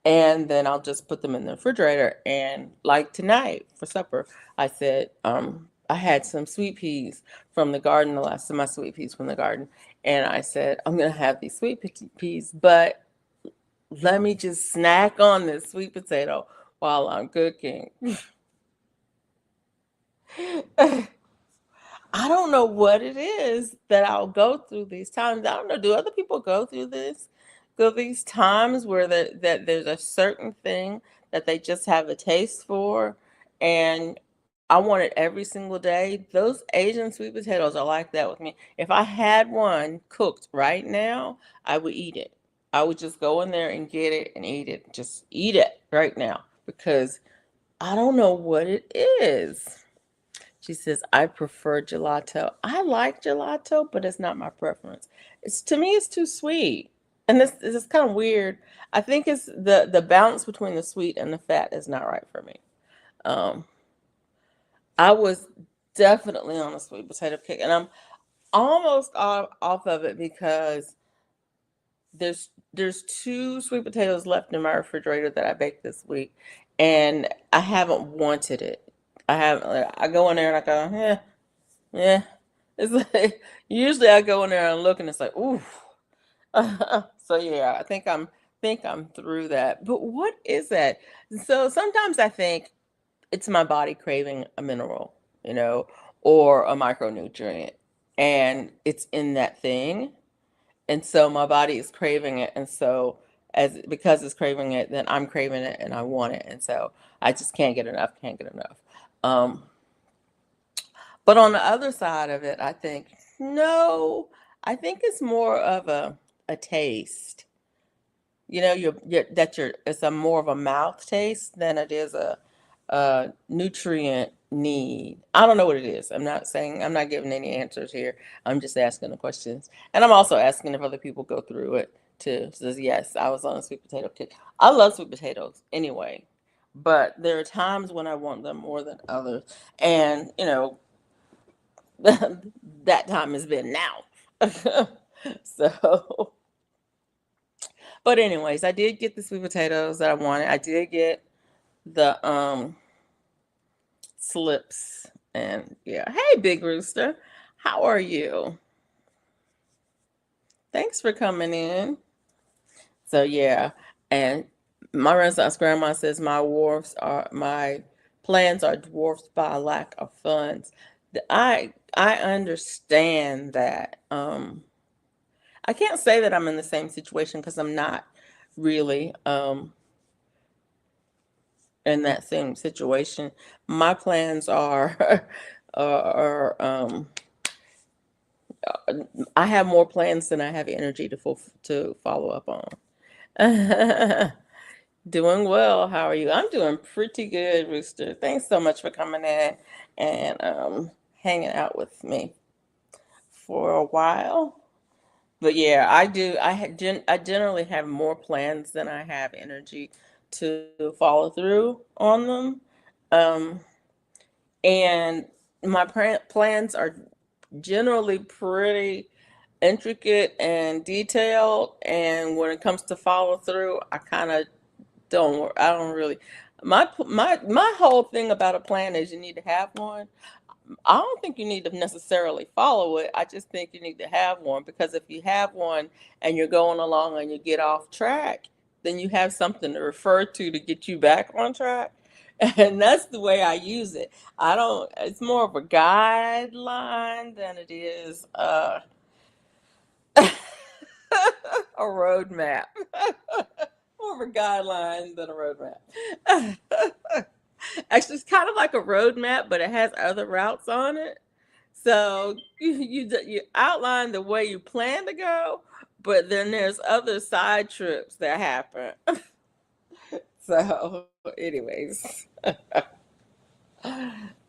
and then I'll just put them in the refrigerator. And like tonight for supper, I said I had some sweet peas from the garden, the last of my sweet peas from the garden, and I said I'm gonna have these sweet peas, but let me just snack on this sweet potato while I'm cooking. I don't know what it is that I'll go through these times. I don't know. Do other people go through this? Go these times where that there's a certain thing that they just have a taste for, and I want it every single day. Those Asian sweet potatoes are like that with me. If I had one cooked right now, I would eat it. I would just go in there and get it and eat it. Just eat it right now because I don't know what it is. She says, I prefer gelato. I like gelato, but it's not my preference. It's to me, it's too sweet. And this is kind of weird. I think it's the balance between the sweet and the fat is not right for me. Um, I was definitely on a sweet potato kick, and I'm almost off of it because there's two sweet potatoes left in my refrigerator that I baked this week, and I haven't wanted it. I haven't. I go in there and I go, yeah. It's like usually I go in there and look and it's like, ooh. So yeah, I think I'm through that. But what is that? So sometimes I think it's my body craving a mineral, you know, or a micronutrient. And it's in that thing. And so my body is craving it. And so as because it's craving it, then I'm craving it and I want it. And so I just can't get enough, can't get enough. Um, but on the other side of it, I think, no, I think it's more of a a taste. You know, it's a more of a mouth taste than it is a nutrient need. I don't know what it is. I'm not giving any answers here. I'm just asking the questions. And I'm also asking if other people go through it too. Says yes, I was on a sweet potato kick. I love sweet potatoes anyway. But there are times when I want them more than others. And, that time has been now. So, but anyways, I did get the sweet potatoes that I wanted. I did get the slips, and yeah. Hey, Big Rooster, how are you? Thanks for coming in. So yeah, and my Renaissance grandma says my plans are dwarfed by a lack of funds. I understand that. I can't say that I'm in the same situation because I'm not really in that same situation. My plans are are I have more plans than I have energy to follow up on. Doing well. How are you? I'm doing pretty good, Rooster. Thanks so much for coming in and hanging out with me for a while. But yeah, I generally have more plans than I have energy to follow through on them. Um, and my plans are generally pretty intricate and detailed. And when it comes to follow through, I don't really. My whole thing about a plan is you need to have one. I don't think you need to necessarily follow it. I just think you need to have one, because if you have one and you're going along and you get off track, then you have something to refer to get you back on track. And that's the way I use it. I don't, it's more of a guideline than it is a roadmap. More of a guideline than a roadmap. Actually, it's kind of like a roadmap, but it has other routes on it. So you outline the way you plan to go, but then there's other side trips that happen. So, anyways,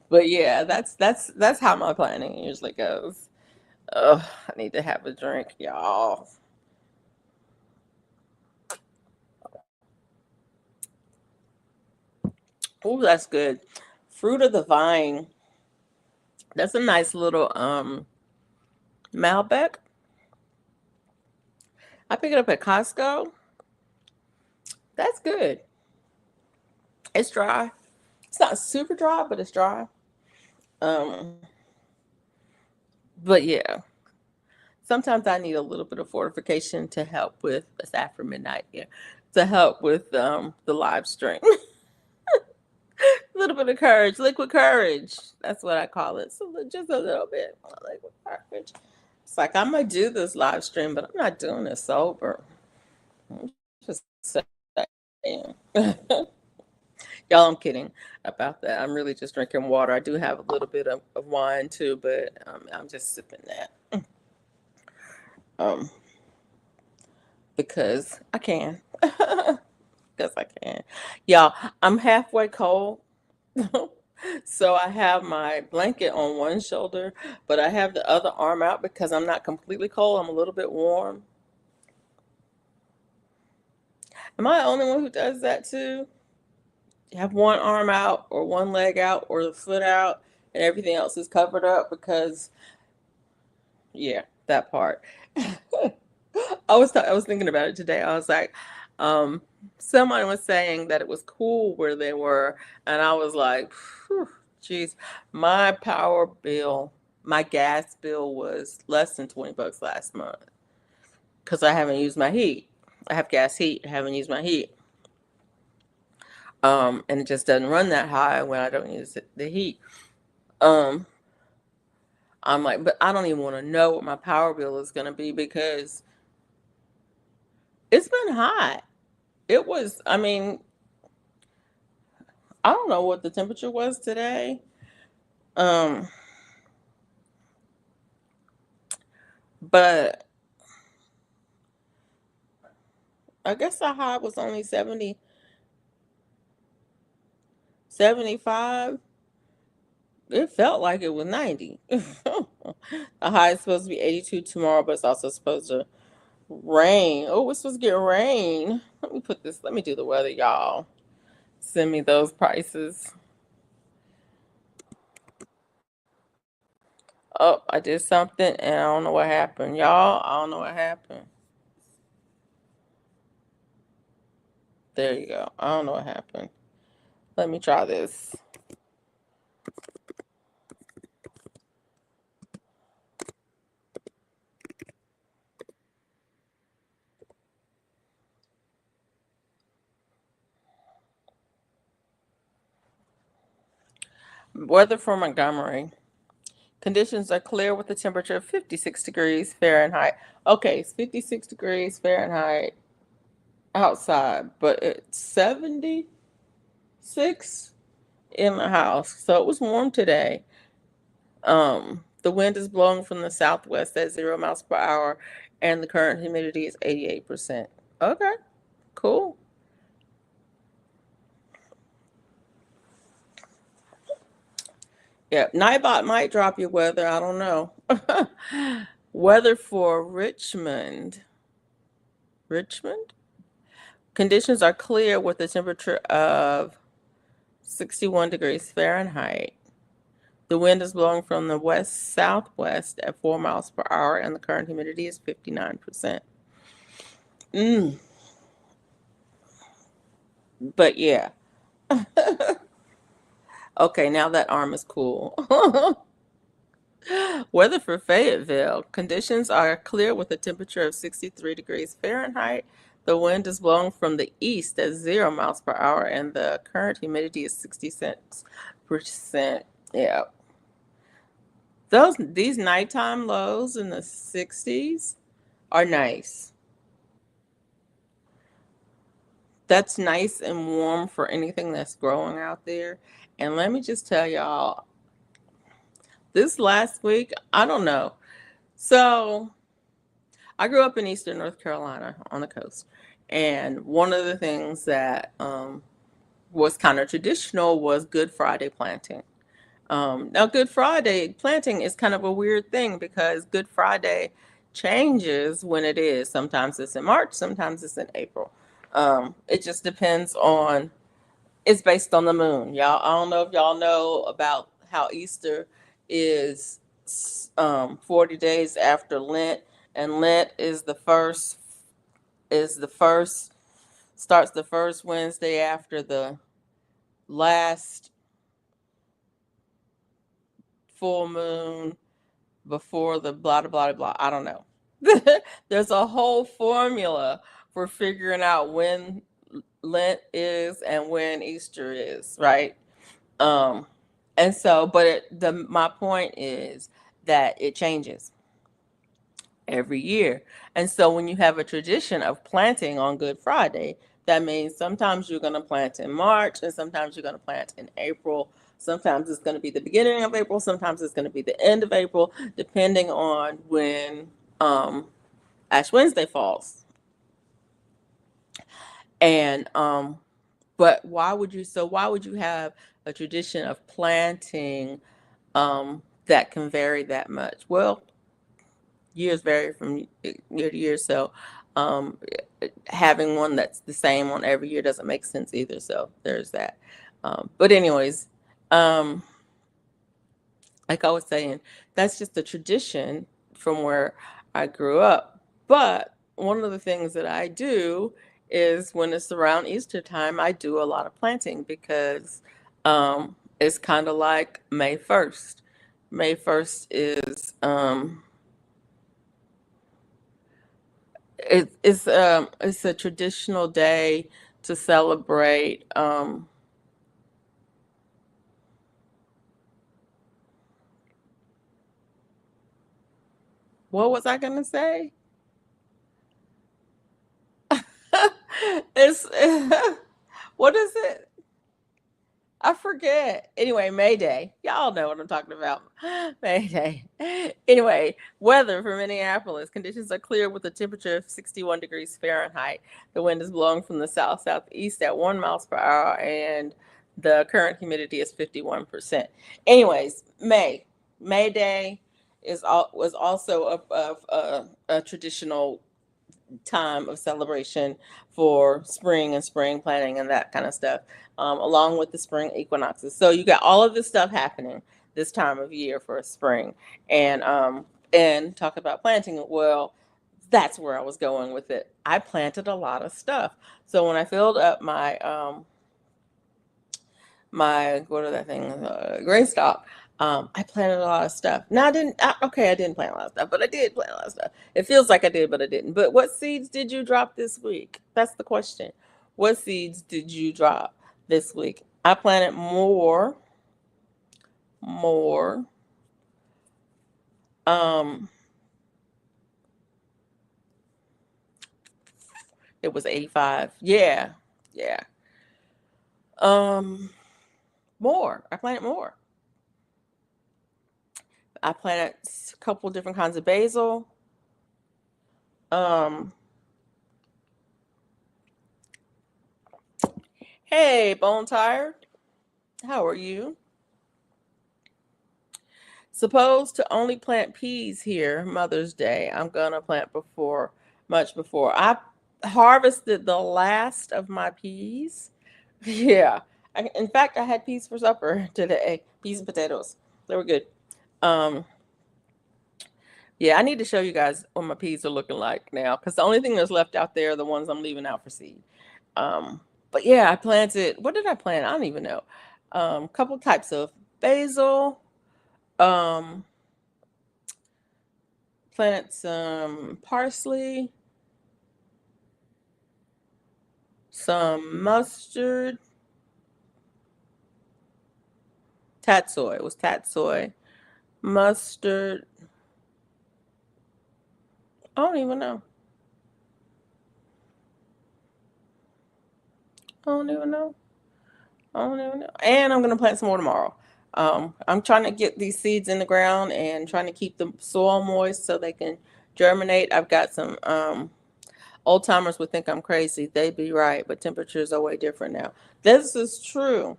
but yeah, that's how my planning usually goes. Oh, I need to have a drink, y'all. Oh, that's good. Fruit of the vine. That's a nice little Malbec. I pick it up at Costco. That's good. It's dry. It's not super dry, but it's dry. Um, but yeah, sometimes I need a little bit of fortification to help with, it's after midnight, yeah, to help with the live stream. A little bit of courage, liquid courage. That's what I call it. So just a little bit liquid courage. It's like I'm gonna do this live stream, but I'm not doing it sober. I'm just saying. Y'all, I'm kidding about that. I'm really just drinking water. I do have a little bit of wine too, but I'm just sipping that. Um, because I can. Because I can. Y'all, I'm halfway cold. So I have my blanket on one shoulder, but I have the other arm out because I'm not completely cold. I'm a little bit warm. Am I the only one who does that too? You have one arm out or one leg out or the foot out and everything else is covered up because, yeah, that part. I was thinking about it today. I was like, um, someone was saying that it was cool where they were, and I was like, geez, my power bill, my gas bill was less than $20 last month because I haven't used my heat. I have gas heat, I haven't used my heat. And it just doesn't run that high when I don't use the heat. Um, I'm like, but I don't even want to know what my power bill is going to be because it's been hot. It was, I mean, I don't know what the temperature was today. Um, but I guess the high was only 70, 75. It felt like it was 90. The high is supposed to be 82 tomorrow, but it's also supposed to rain. Oh, we're supposed to get rain. Let me do the weather, y'all. Send me those prices. Oh, I did something and I don't know what happened. Y'all, I don't know what happened. There you go. I don't know what happened. Let me try this. Weather for Montgomery. Conditions are clear with a temperature of 56 degrees Fahrenheit. Okay, it's 56 degrees Fahrenheit outside, but it's 76 in the house. So it was warm today. The wind is blowing from the southwest at 0 miles per hour, and the current humidity is 88%. Okay, cool. Yeah, Nightbot might drop your weather. I don't know. Weather for Richmond. Richmond? Conditions are clear with a temperature of 61 degrees Fahrenheit. The wind is blowing from the west southwest at 4 miles per hour, and the current humidity is 59%. Mm, but yeah. Okay, now that arm is cool. Weather for Fayetteville. Conditions are clear with a temperature of 63 degrees Fahrenheit. The wind is blowing from the east at 0 miles per hour, and the current humidity is 66%. Yeah. These nighttime lows in the 60s are nice. That's nice and warm for anything that's growing out there. And let me just tell y'all, this last week, I don't know. So I grew up in Eastern North Carolina on the coast. And one of the things that was kind of traditional was Good Friday planting. Now, Good Friday planting is kind of a weird thing because Good Friday changes when it is. Sometimes it's in March, sometimes it's in April. It just depends on, it's based on the moon. Y'all, I don't know if y'all know about how Easter is 40 days after Lent, and Lent is the first, starts the first Wednesday after the last full moon before the blah blah blah blah. I don't know. There's a whole formula for figuring out when Lent is and when Easter is, right? Um, and so, but my point is that it changes every year. And so when you have a tradition of planting on Good Friday, that means sometimes you're going to plant in March and sometimes you're going to plant in April. Sometimes it's going to be the beginning of April, sometimes it's going to be the end of April, depending on when Ash Wednesday falls. And but why would you have a tradition of planting that can vary that much? Well, years vary from year to year, so um, having one that's the same on every year doesn't make sense either. So there's that. But anyways, um, like I was saying, that's just a tradition from where I grew up. But one of the things that I do is when it's around Easter time, I do a lot of planting because it's kind of like May 1st. May 1st is it's a traditional day to celebrate what was I gonna say? It's what is it? I forget. Anyway, May Day. Y'all know what I'm talking about. May Day. Anyway, weather for Minneapolis. Conditions are clear with a temperature of 61 degrees Fahrenheit. The wind is blowing from the south southeast at 1 miles per hour, and the current humidity is 51%. Anyways, May Day was also a traditional time of celebration for spring and spring planting and that kind of stuff, along with the spring equinoxes. So you got all of this stuff happening this time of year for spring, and talk about planting. Well, that's where I was going with it. I planted a lot of stuff. So when I filled up my what are that thing grain stock, I planted a lot of stuff. Now I didn't plant a lot of stuff, but I did plant a lot of stuff. It feels like I did, but I didn't. But what seeds did you drop this week? That's the question. What seeds did you drop this week? I planted more. um it was 85. Yeah, yeah. um I planted more. I planted a couple different kinds of basil. um Hey, Bone Tired, how are you? Supposed to only plant peas here Mother's Day. I'm gonna plant much before. I harvested the last of my peas. Yeah. In fact, I had peas for supper today. Peas and potatoes. They were good. Um, yeah, I need to show you guys what my peas are looking like now, because the only thing that's left out there are the ones I'm leaving out for seed. Um, but yeah, I planted. What did I plant? I don't even know. Couple types of basil. Um, Planted some parsley, some mustard, tatsoi. It was tatsoi, mustard. I don't even know. I don't even know. I don't even know. And I'm gonna plant some more tomorrow. I'm trying to get these seeds in the ground and trying to keep the soil moist so they can germinate. I've got some old timers would think I'm crazy. They'd be right, but temperatures are way different now. This is true.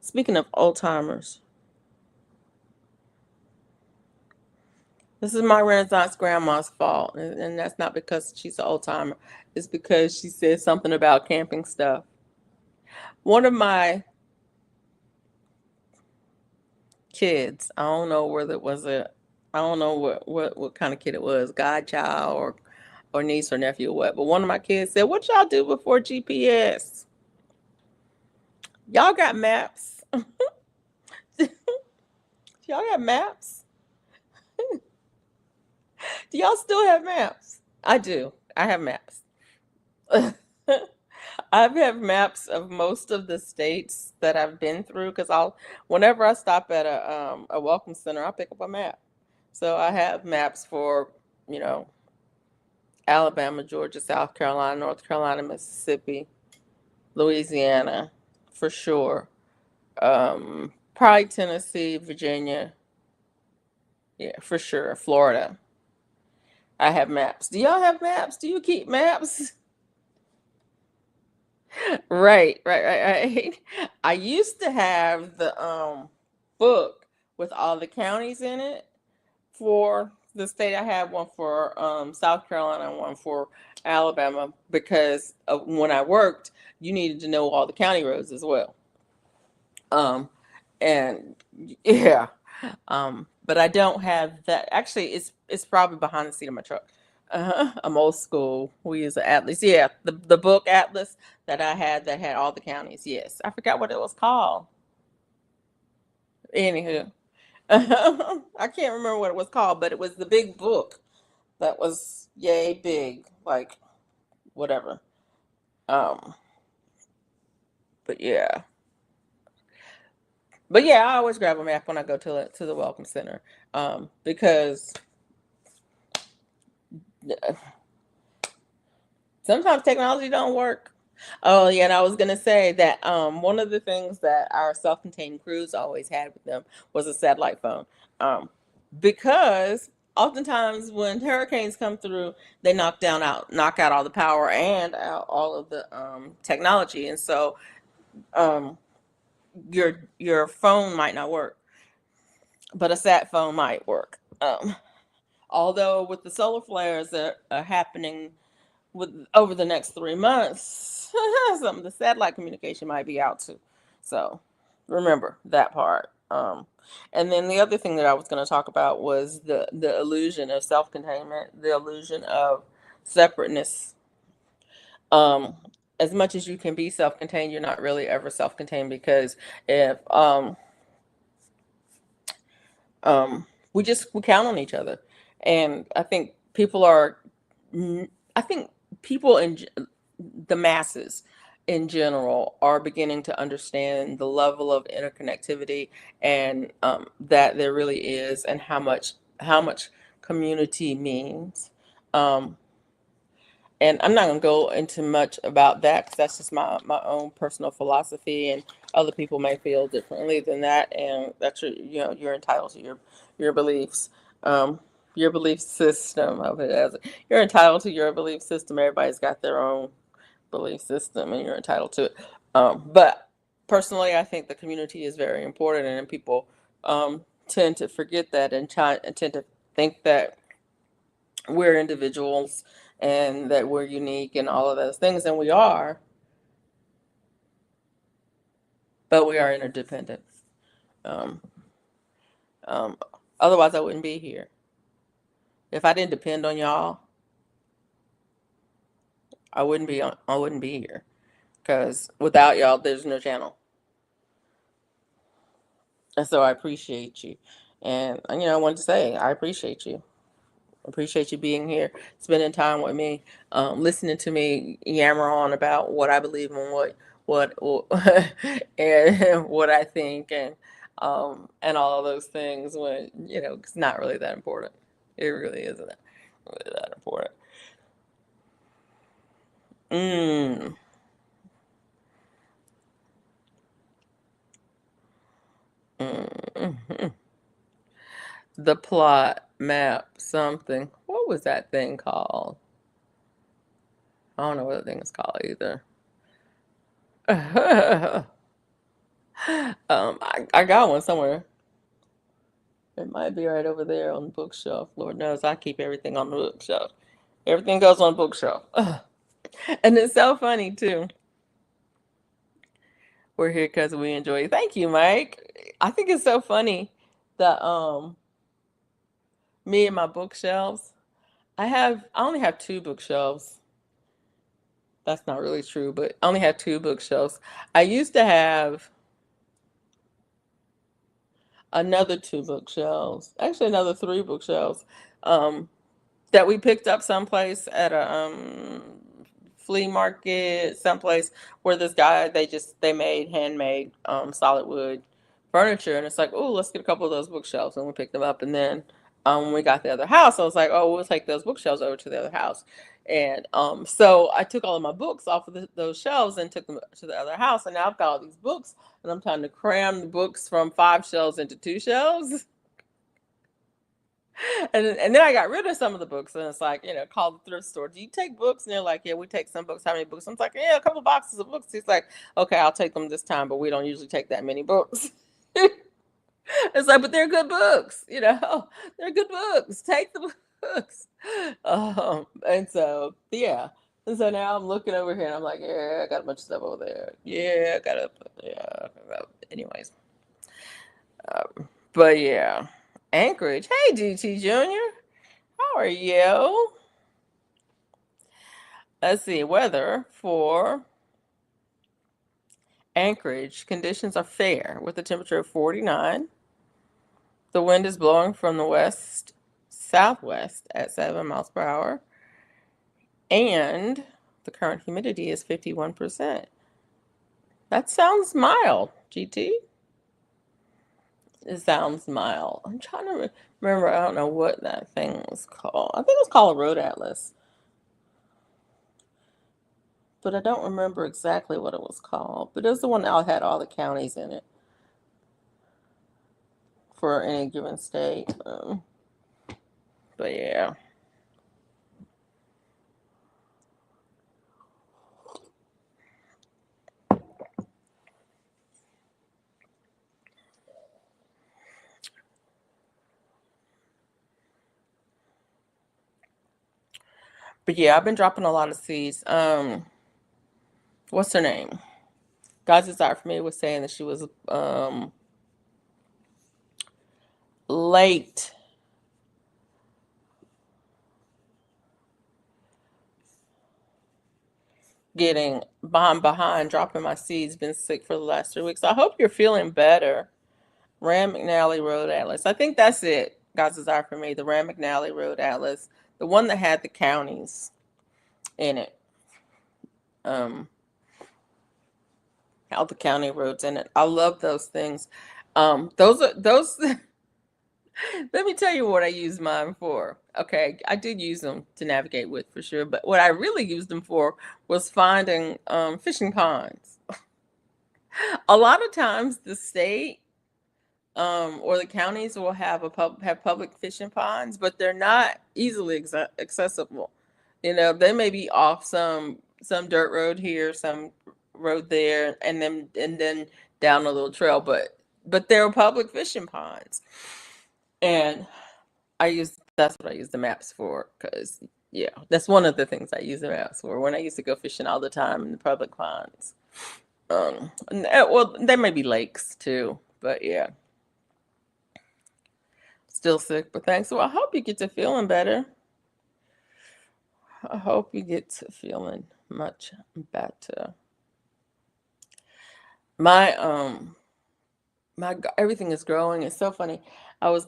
Speaking of old timers, this is my Renaissance grandma's fault, and that's not because she's an old timer. It's because she said something about camping stuff. One of my kids, I don't know whether it was I don't know what kind of kid it was, godchild or niece or nephew or what. But one of my kids said, "What y'all do before GPS? Y'all got maps? Y'all got maps? Do y'all still have maps?" I do. I have maps. I have maps of most of the states that I've been through, because whenever I stop at a welcome center, I'll pick up a map. So I have maps for, you know, Alabama, Georgia, South Carolina, North Carolina, Mississippi, Louisiana, for sure. Probably Tennessee, Virginia, yeah, for sure. Florida. I have maps. Do y'all have maps? Do you keep maps? Right. I used to have the book with all the counties in it for the state. I had one for South Carolina and one for Alabama, because when I worked, you needed to know all the county roads as well. Um, and yeah, but I don't have that. Actually, it's probably behind the seat of my truck. I'm old school. We use an atlas. Yeah, the book atlas that I had that had all the counties. Yes, I forgot what it was called. Anywho, I can't remember what it was called, but it was the big book that was yay big, like whatever. Um, but yeah, I always grab a map when I go to the welcome center, because sometimes technology don't work. Oh, yeah, and I was gonna say that one of the things that our self-contained crews always had with them was a satellite phone. Um, because oftentimes when hurricanes come through, they knock out all the power and out all of the technology, and so um, your phone might not work, but a sat phone might work. Although with the solar flares that are happening with over the next 3 months, some of the satellite communication might be out too. So remember that part. And then the other thing that I was going to talk about was the illusion of self-containment, the illusion of separateness. Um, as much as you can be self-contained, you're not really ever self-contained, because if um, we count on each other, and I think people are, I think people in the masses in general are beginning to understand the level of interconnectivity, and that there really is, and how much community means. Um, and I'm not going to go into much about that, because that's just my own personal philosophy, and other people may feel differently than that, and that's you're entitled to your beliefs, um, your belief system of it. As you're entitled to your belief system. Everybody's got their own belief system, and you're entitled to it. But personally, I think the community is very important, and people tend to forget that, and tend to think that we're individuals and that we're unique and all of those things, and we are, but we are interdependent. Um, um, Otherwise, I wouldn't be here. If I didn't depend on y'all, I wouldn't be here, because without y'all, there's no channel. And so I appreciate you, and I wanted to say I appreciate you. Appreciate you being here, spending time with me, listening to me yammer on about what I believe and what and what I think, and all of those things, when it's not really that important. It really isn't really that important. Mm, mm. The plot map something. What was that thing called? I don't know what the thing is called either. I got one somewhere. It might be right over there on the bookshelf. Lord knows I keep everything on the bookshelf. Everything goes on the bookshelf. Ugh. And it's so funny too. We're here because we enjoy it. Thank you, Mike. I think it's so funny that me and my bookshelves. I only have two bookshelves. That's not really true, but I only have two bookshelves. I used to have another two bookshelves. Actually, another three bookshelves. Um, that we picked up someplace at a flea market, someplace where this guy, they made handmade solid wood furniture, and it's like, oh, let's get a couple of those bookshelves, and we picked them up. And then when we got the other house, I was like, oh, we'll take those bookshelves over to the other house. And so I took all of my books off of those shelves and took them to the other house, and now I've got all these books, and I'm trying to cram the books from 5 shelves into 2 shelves. And then I got rid of some of the books, and it's like, call the thrift store. Do you take books? And they're like, yeah, we take some books. How many books? I'm like, yeah, a couple of boxes of books. He's like, okay, I'll take them this time, but we don't usually take that many books. It's like, but they're good books, they're good books. Take the books. And so yeah. And so now I'm looking over here, and I'm like, yeah, I got a bunch of stuff over there. Yeah, I got a yeah. Anyways, but yeah, Anchorage. Hey, DT Junior. How are you? Let's see. Weather for Anchorage. Conditions are fair with a temperature of 49. The wind is blowing from the west southwest at 7 miles per hour. And the current humidity is 51%. That sounds mild, GT. It sounds mild. I'm trying to remember. I don't know what that thing was called. I think it was called a road atlas. but I don't remember exactly what it was called. But it was the one that had all the counties in it for any given state. But yeah. But yeah, I've been dropping a lot of seeds. What's her name? God's Desire for Me was saying that she was late getting behind dropping my seeds, been sick for the last 3 weeks. I hope you're feeling better. Rand McNally Road Atlas. I think that's it. God's Desire for Me, the Rand McNally Road Atlas, the one that had the counties in it. Um, all the county roads in it. I love those things. Those are those. Let me tell you what I use mine for. Okay, I did use them to navigate with for sure, but what I really used them for was finding fishing ponds. A lot of times, the state or the counties will have have public fishing ponds, but they're not easily accessible. You know, they may be off some dirt road here, some road there, and then down a little trail, but they're public fishing ponds. And that's what I use the maps for, because yeah, that's one of the things I use the maps for when I used to go fishing all the time in the public ponds. Well, there may be lakes too, but yeah, still sick. But thanks. Well, I hope you get to feeling better. I hope you get to feeling much better. My everything is growing. It's so funny. I was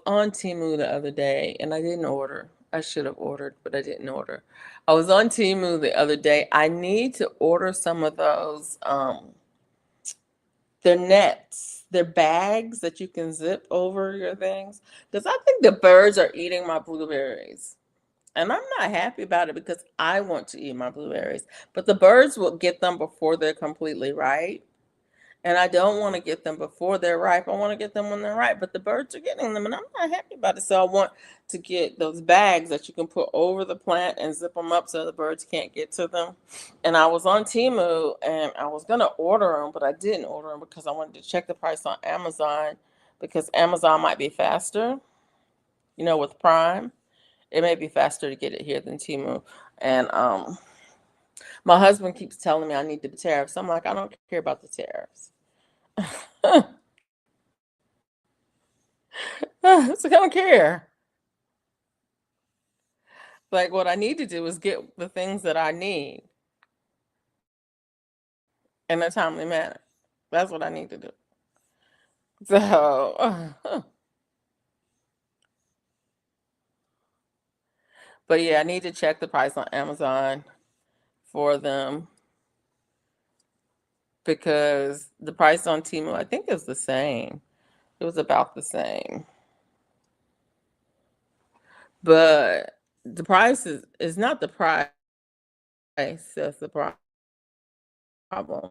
on Temu the other day and I didn't order. I should have ordered, but I didn't order. I was on Temu the other day. I need to order some of those they're nets. They're bags that you can zip over your things. Because I think the birds are eating my blueberries. And I'm not happy about it because I want to eat my blueberries. But the birds will get them before they're completely ripe. And I don't want to get them before they're ripe. I want to get them when they're ripe. But the birds are getting them, and I'm not happy about it. So I want to get those bags that you can put over the plant and zip them up so the birds can't get to them. And I was on Temu, and I was gonna order them, but I didn't order them because I wanted to check the price on Amazon, because Amazon might be faster. You know, with Prime, it may be faster to get it here than Temu. And my husband keeps telling me I need the tariffs. I'm like, I don't care about the tariffs. So I don't care. Like, what I need to do is get the things that I need in a timely manner. That's what I need to do. So, but yeah, I need to check the price on Amazon for them, because the price on Temu, I think, is the same. It was about the same. But the price is not the price that's the problem.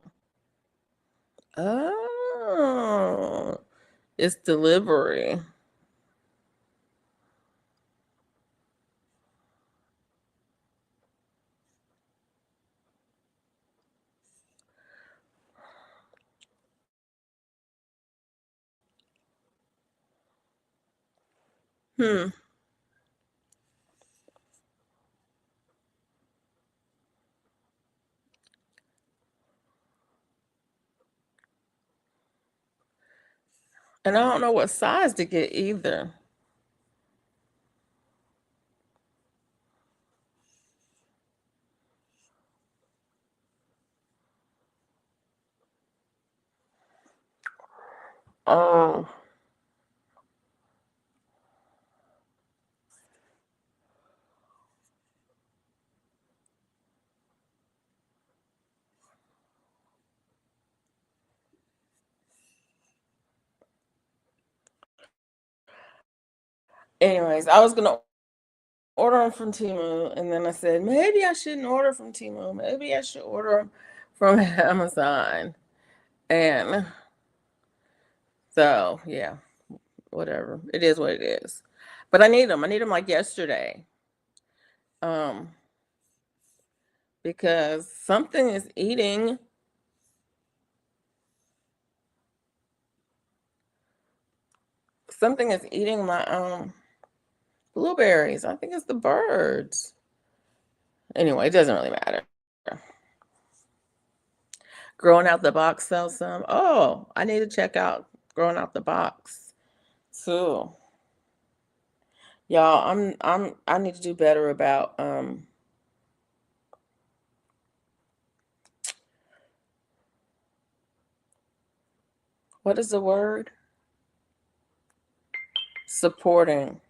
Oh, it's delivery. Hmm. And I don't know what size to get either. Oh, anyways, I was gonna order them from Temu. And then I said, maybe I shouldn't order from Temu. Maybe I should order them from Amazon. And so, yeah, whatever. It is what it is. But I need them. I need them like yesterday. Um, because something is eating my blueberries. I think it's the birds. Anyway, it doesn't really matter. Growing Out the Box sells some. Oh, I need to check out Growing Out the Box too. Y'all, I need to do better about what is the word? Supporting.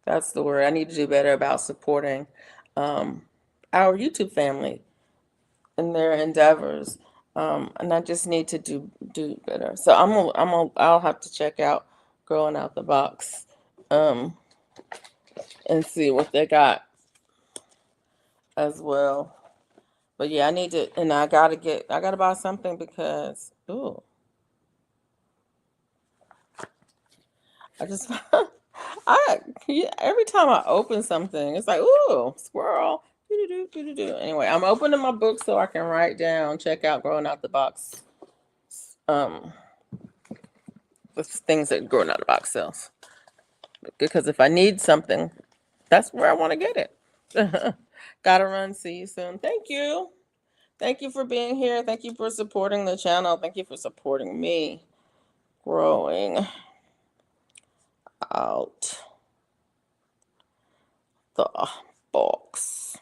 That's the word. I need to do better about supporting our YouTube family in their endeavors. And I just need to do better. So I'll have to check out Growing Out the Box and see what they got as well. But yeah, I need to, and I gotta buy something because, ooh, I just, every time I open something, it's like, ooh, squirrel. Anyway, I'm opening my book so I can write down, check out Growing Out the Box, um, the things that Growing Out the Box sells. Because if I need something, that's where I want to get it. Gotta run. See you soon. Thank you. Thank you for being here. Thank you for supporting the channel. Thank you for supporting me growing out the box.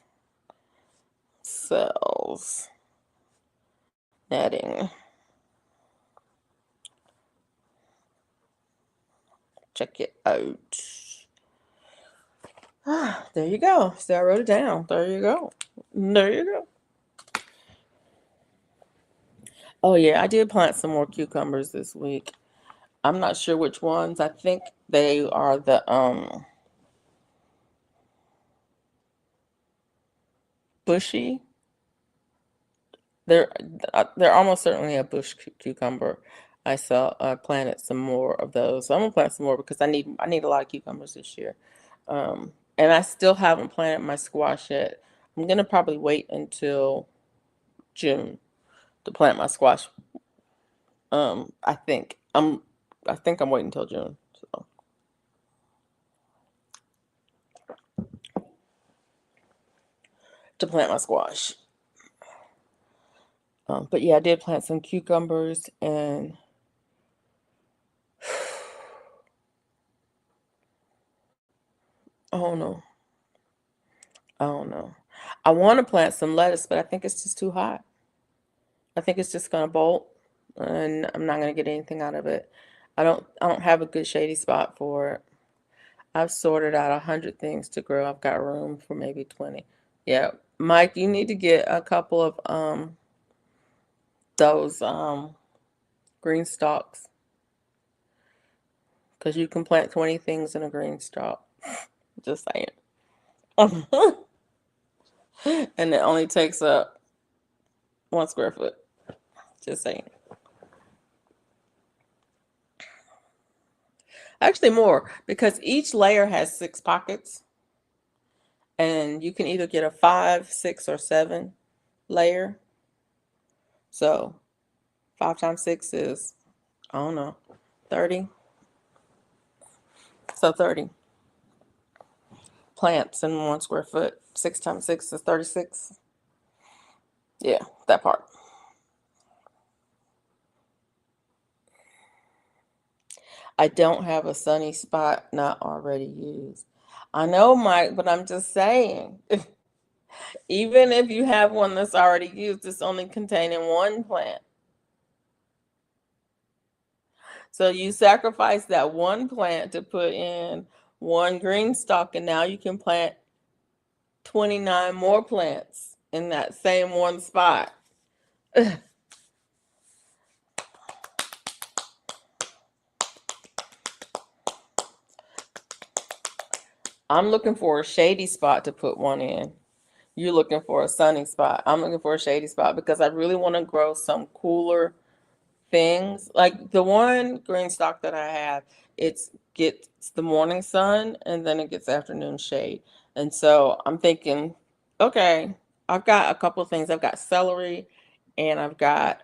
Sells netting. Check it out. There you go. So I wrote it down. There you go. There you go. Oh yeah, I did plant some more cucumbers this week. I'm not sure which ones. I think they are the bushy. They're they're almost certainly a bush cucumber. I planted some more of those. So I'm gonna plant some more because I need a lot of cucumbers this year. And I still haven't planted my squash yet. I'm gonna probably wait until June to plant my squash. I think I'm waiting until June. So to plant my squash. But yeah, I did plant some cucumbers and oh no, I don't know. I want to plant some lettuce, but I think it's just too hot. I think it's just gonna bolt, and I'm not gonna get anything out of it. I don't have a good shady spot for it. I've sorted out 100 things to grow. I've got room for maybe 20. Yeah, Mike, you need to get a couple of those green stalks because you can plant 20 things in a green stalk. Just saying. And it only takes up 1 square foot. Just saying. Actually, more because each layer has 6 pockets, and you can either get a 5, 6, or 7 layer. So 5 times 6 is, I don't know, 30. So 30 plants in 1 square foot. 6 times 6 is 36. Yeah, that part. I don't have a sunny spot not already used. I know, Mike, but I'm just saying. Even if you have one that's already used, it's only containing one plant. So you sacrifice that one plant to put in one green stalk, and now you can plant 29 more plants in that same one spot. I'm looking for a shady spot to put one in. You're looking for a sunny spot. I'm looking for a shady spot because I really want to grow some cooler things. Like the one green stock that I have, it's gets the morning sun and then it gets afternoon shade. And so I'm thinking, okay, I've got a couple of things. I've got celery and I've got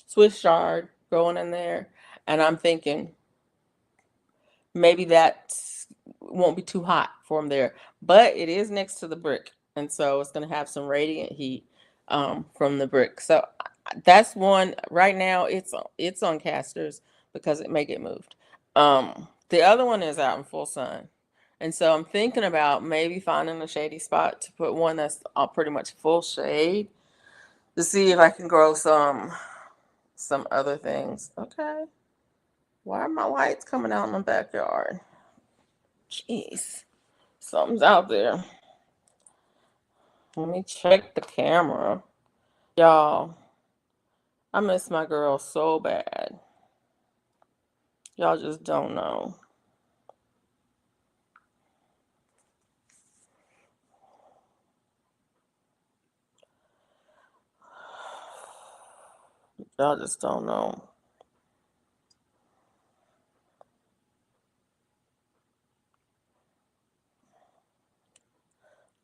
Swiss chard growing in there. And I'm thinking maybe that won't be too hot for them there. But it is next to the brick. And so it's going to have some radiant heat from the brick. So that's one right now. It's on casters because it may get moved. The other one is out in full sun. And so I'm thinking about maybe finding a shady spot to put one that's pretty much full shade to see if I can grow some other things. Okay. Why are my lights coming out in the backyard? Jeez. Something's out there. Let me check the camera. Y'all, I miss my girl so bad. Y'all just don't know. Y'all just don't know.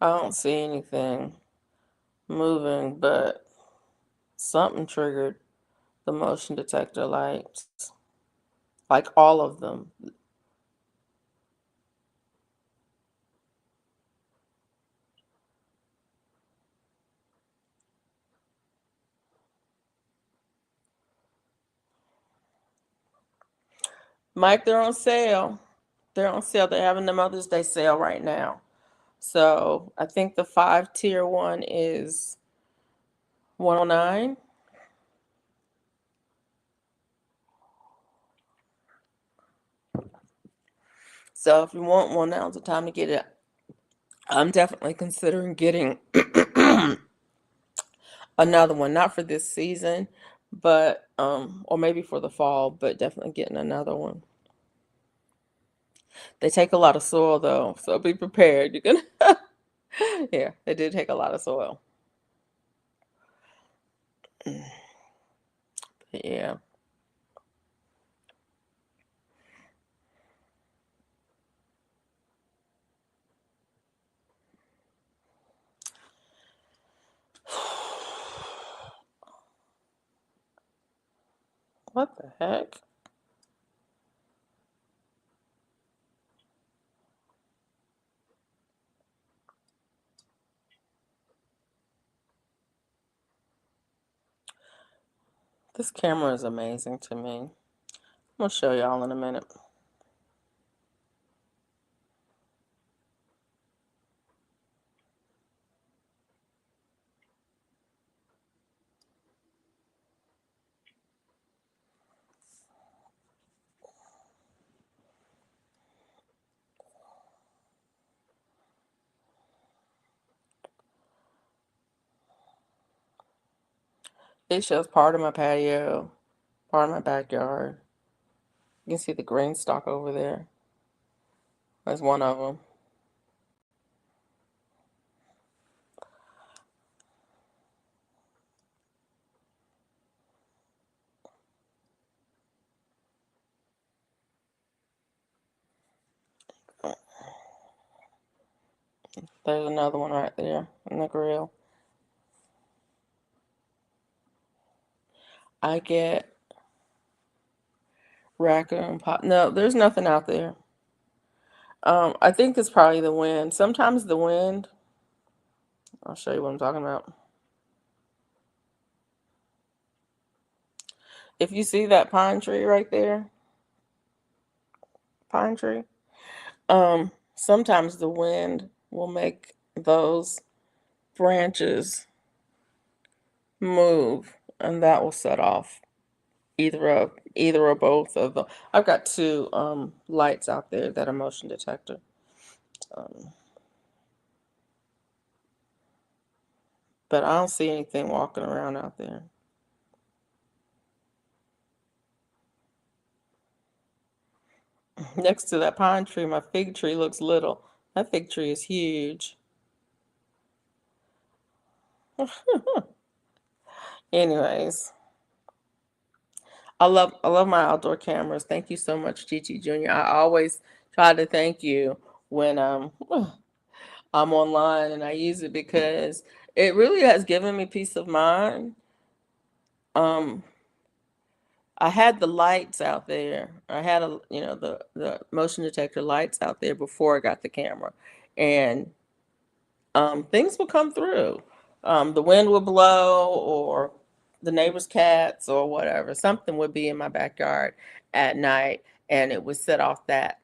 I don't see anything moving, but something triggered the motion detector lights. Like all of them. Mike, they're on sale. They're on sale. They're having the Mother's Day sale right now. So I think the 5 tier one is 109. So if you want one, now's the time to get it. I'm definitely considering getting another one, not for this season, but or maybe for the fall, but definitely getting another one. They take a lot of soil though, so be prepared. You're gonna yeah, they do take a lot of soil. Yeah. What the heck? This camera is amazing to me. I'm gonna show y'all in a minute. It shows part of my patio, part of my backyard. You can see the green stalk over there. That's one of them. There's another one right there in the grill. I get raccoon pop. No, there's nothing out there. I think it's probably the wind. Sometimes the wind. I'll show you what I'm talking about. If you see that pine tree right there, pine tree, sometimes the wind will make those branches move, and that will set off either or both of them. I've got two lights out there that are motion detector. Um, but I don't see anything walking around out there. Next to that pine tree, my fig tree looks little. That fig tree is huge. Anyways, I love my outdoor cameras. Thank you so much, Gigi Jr. I always try to thank you when I'm online and I use it because it really has given me peace of mind. Um, I had the lights out there. I had the motion detector lights out there before I got the camera, and things will come through. The wind will blow, or the neighbor's cats, or whatever. Something would be in my backyard at night, and it would set off that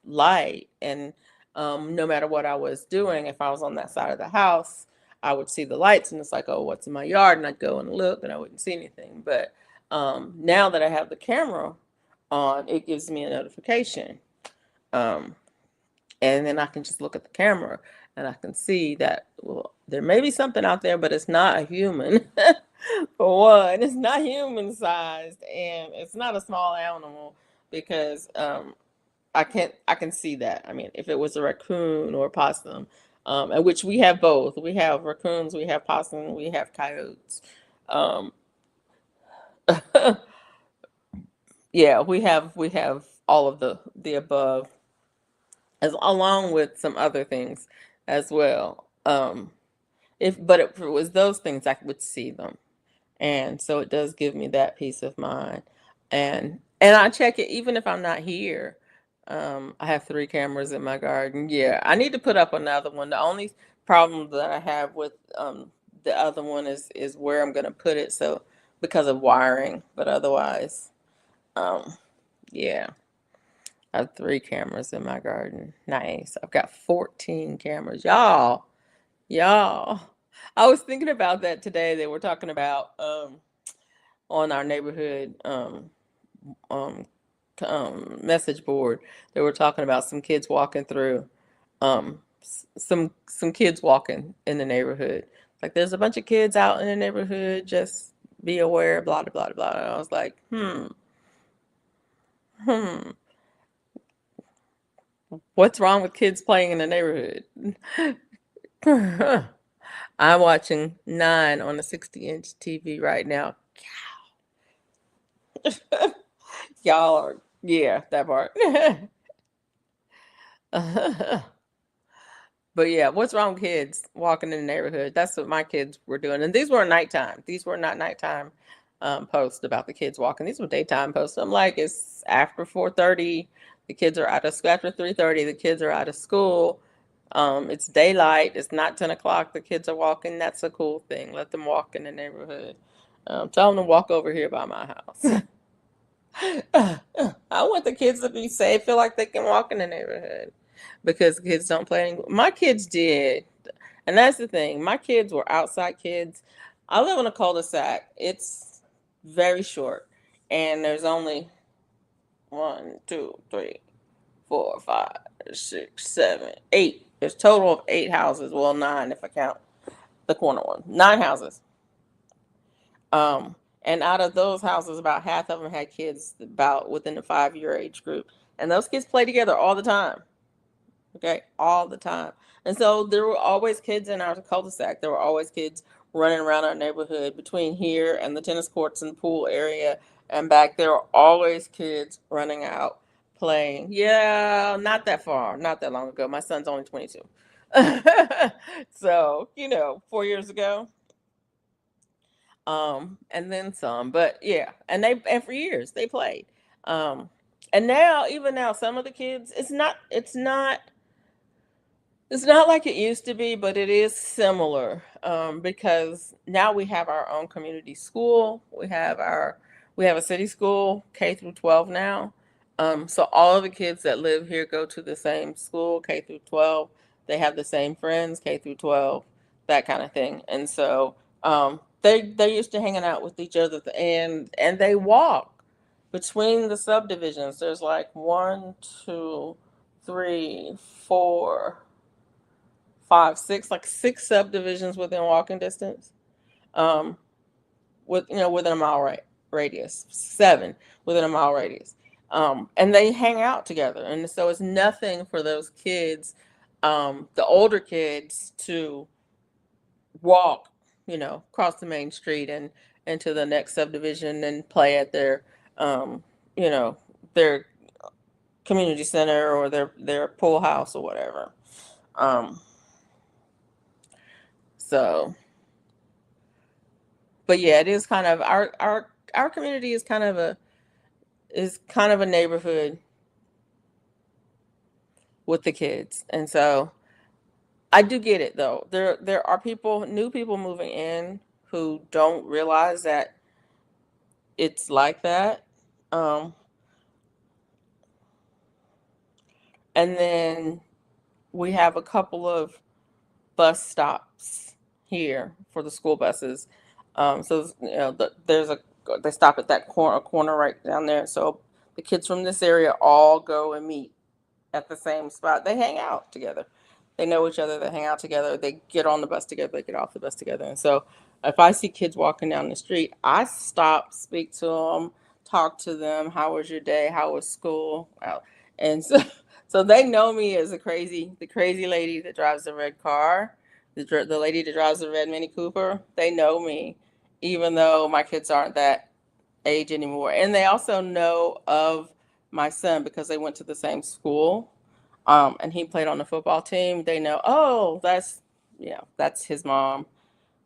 light. And no matter what I was doing, if I was on that side of the house, I would see the lights, and it's like, oh, what's in my yard? And I'd go and look, and I wouldn't see anything. But now that I have the camera on, it gives me a notification. Um, and then I can just look at the camera and I can see that, well, there may be something out there, but it's not a human. For one, it's not human sized, and it's not a small animal because I can see that. I mean, if it was a raccoon or a possum, and which we have both. We have raccoons, we have possum, we have coyotes. Um, yeah, we have all of the above, as along with some other things as well. If it was those things, I would see them, and so it does give me that peace of mind. And I check it even if I'm not here. I have three cameras in my garden. Yeah, I need to put up another one. The only problem that I have with the other one is where I'm gonna put it. So because of wiring, but otherwise, um, yeah. I have three cameras in my garden. Nice. I've got 14 cameras. Y'all. I was thinking about that today. They were talking about on our neighborhood um message board. They were talking about some kids walking through some kids walking in the neighborhood. Like there's a bunch of kids out in the neighborhood, just be aware, blah blah blah blah. And I was like, hmm, what's wrong with kids playing in the neighborhood? I'm watching Nine on a 60-inch TV right now. Y'all are, yeah, that part. But yeah, what's wrong with kids walking in the neighborhood? That's what my kids were doing. And these were nighttime. These were not nighttime posts about the kids walking. These were daytime posts. I'm like, it's after 4:30. The kids are out of school. After 3:30, the kids are out of school. It's daylight. It's not 10 o'clock. The kids are walking. That's a cool thing. Let them walk in the neighborhood. Tell them to walk over here by my house. I want the kids to be safe, feel like they can walk in the neighborhood because kids don't play anymore. My kids did. And that's the thing. My kids were outside kids. I live in a cul-de-sac. It's very short. And there's only one, two, three, four, five, six, seven, eight. There's a total of 8 houses. Well, nine if I count the corner one. 9 houses. Um, and out of those houses, about half of them had kids about within the 5-year age group. And those kids play together all the time. Okay, all the time. And so there were always kids in our cul-de-sac. There were always kids running around our neighborhood between here and the tennis courts and pool area and back. There were always kids running out playing. Yeah, not that far, not that long ago. My son's only 22. So, 4 years ago. And then some, but yeah, and for years they played. Um, and now, even now, some of the kids, it's not like it used to be, but it is similar because now we have our own community school. We have a city school, K through 12 now. So all of the kids that live here go to the same school, K through 12. They have the same friends, K through 12, that kind of thing. And so they're used to hanging out with each other, and they walk between the subdivisions. There's like one, two, three, four, five, six, like six subdivisions within walking distance. Um, within a mile radius, seven within a mile radius, And they hang out together. And so it's nothing for those kids, the older kids, to walk, across the main street and into the next subdivision and play at their, um, you know, their community center or their pool house or whatever. Um, so, but yeah, it is kind of our community is kind of a neighborhood with the kids, and so I do get it though. There are new people moving in who don't realize that it's like that. Um, and then we have a couple of bus stops here for the school buses. So they stop at that corner right down there. So the kids from this area all go and meet at the same spot. They hang out together. They know each other. They hang out together. They get on the bus together. They get off the bus together. And so if I see kids walking down the street, I stop, speak to them, talk to them. How was your day? How was school? Well, and so so they know me as the crazy lady that drives the red car, the lady that drives the red Mini Cooper. They know me, even though my kids aren't that age anymore. And they also know of my son because they went to the same school. And he played on the football team. They know, oh, that's his mom,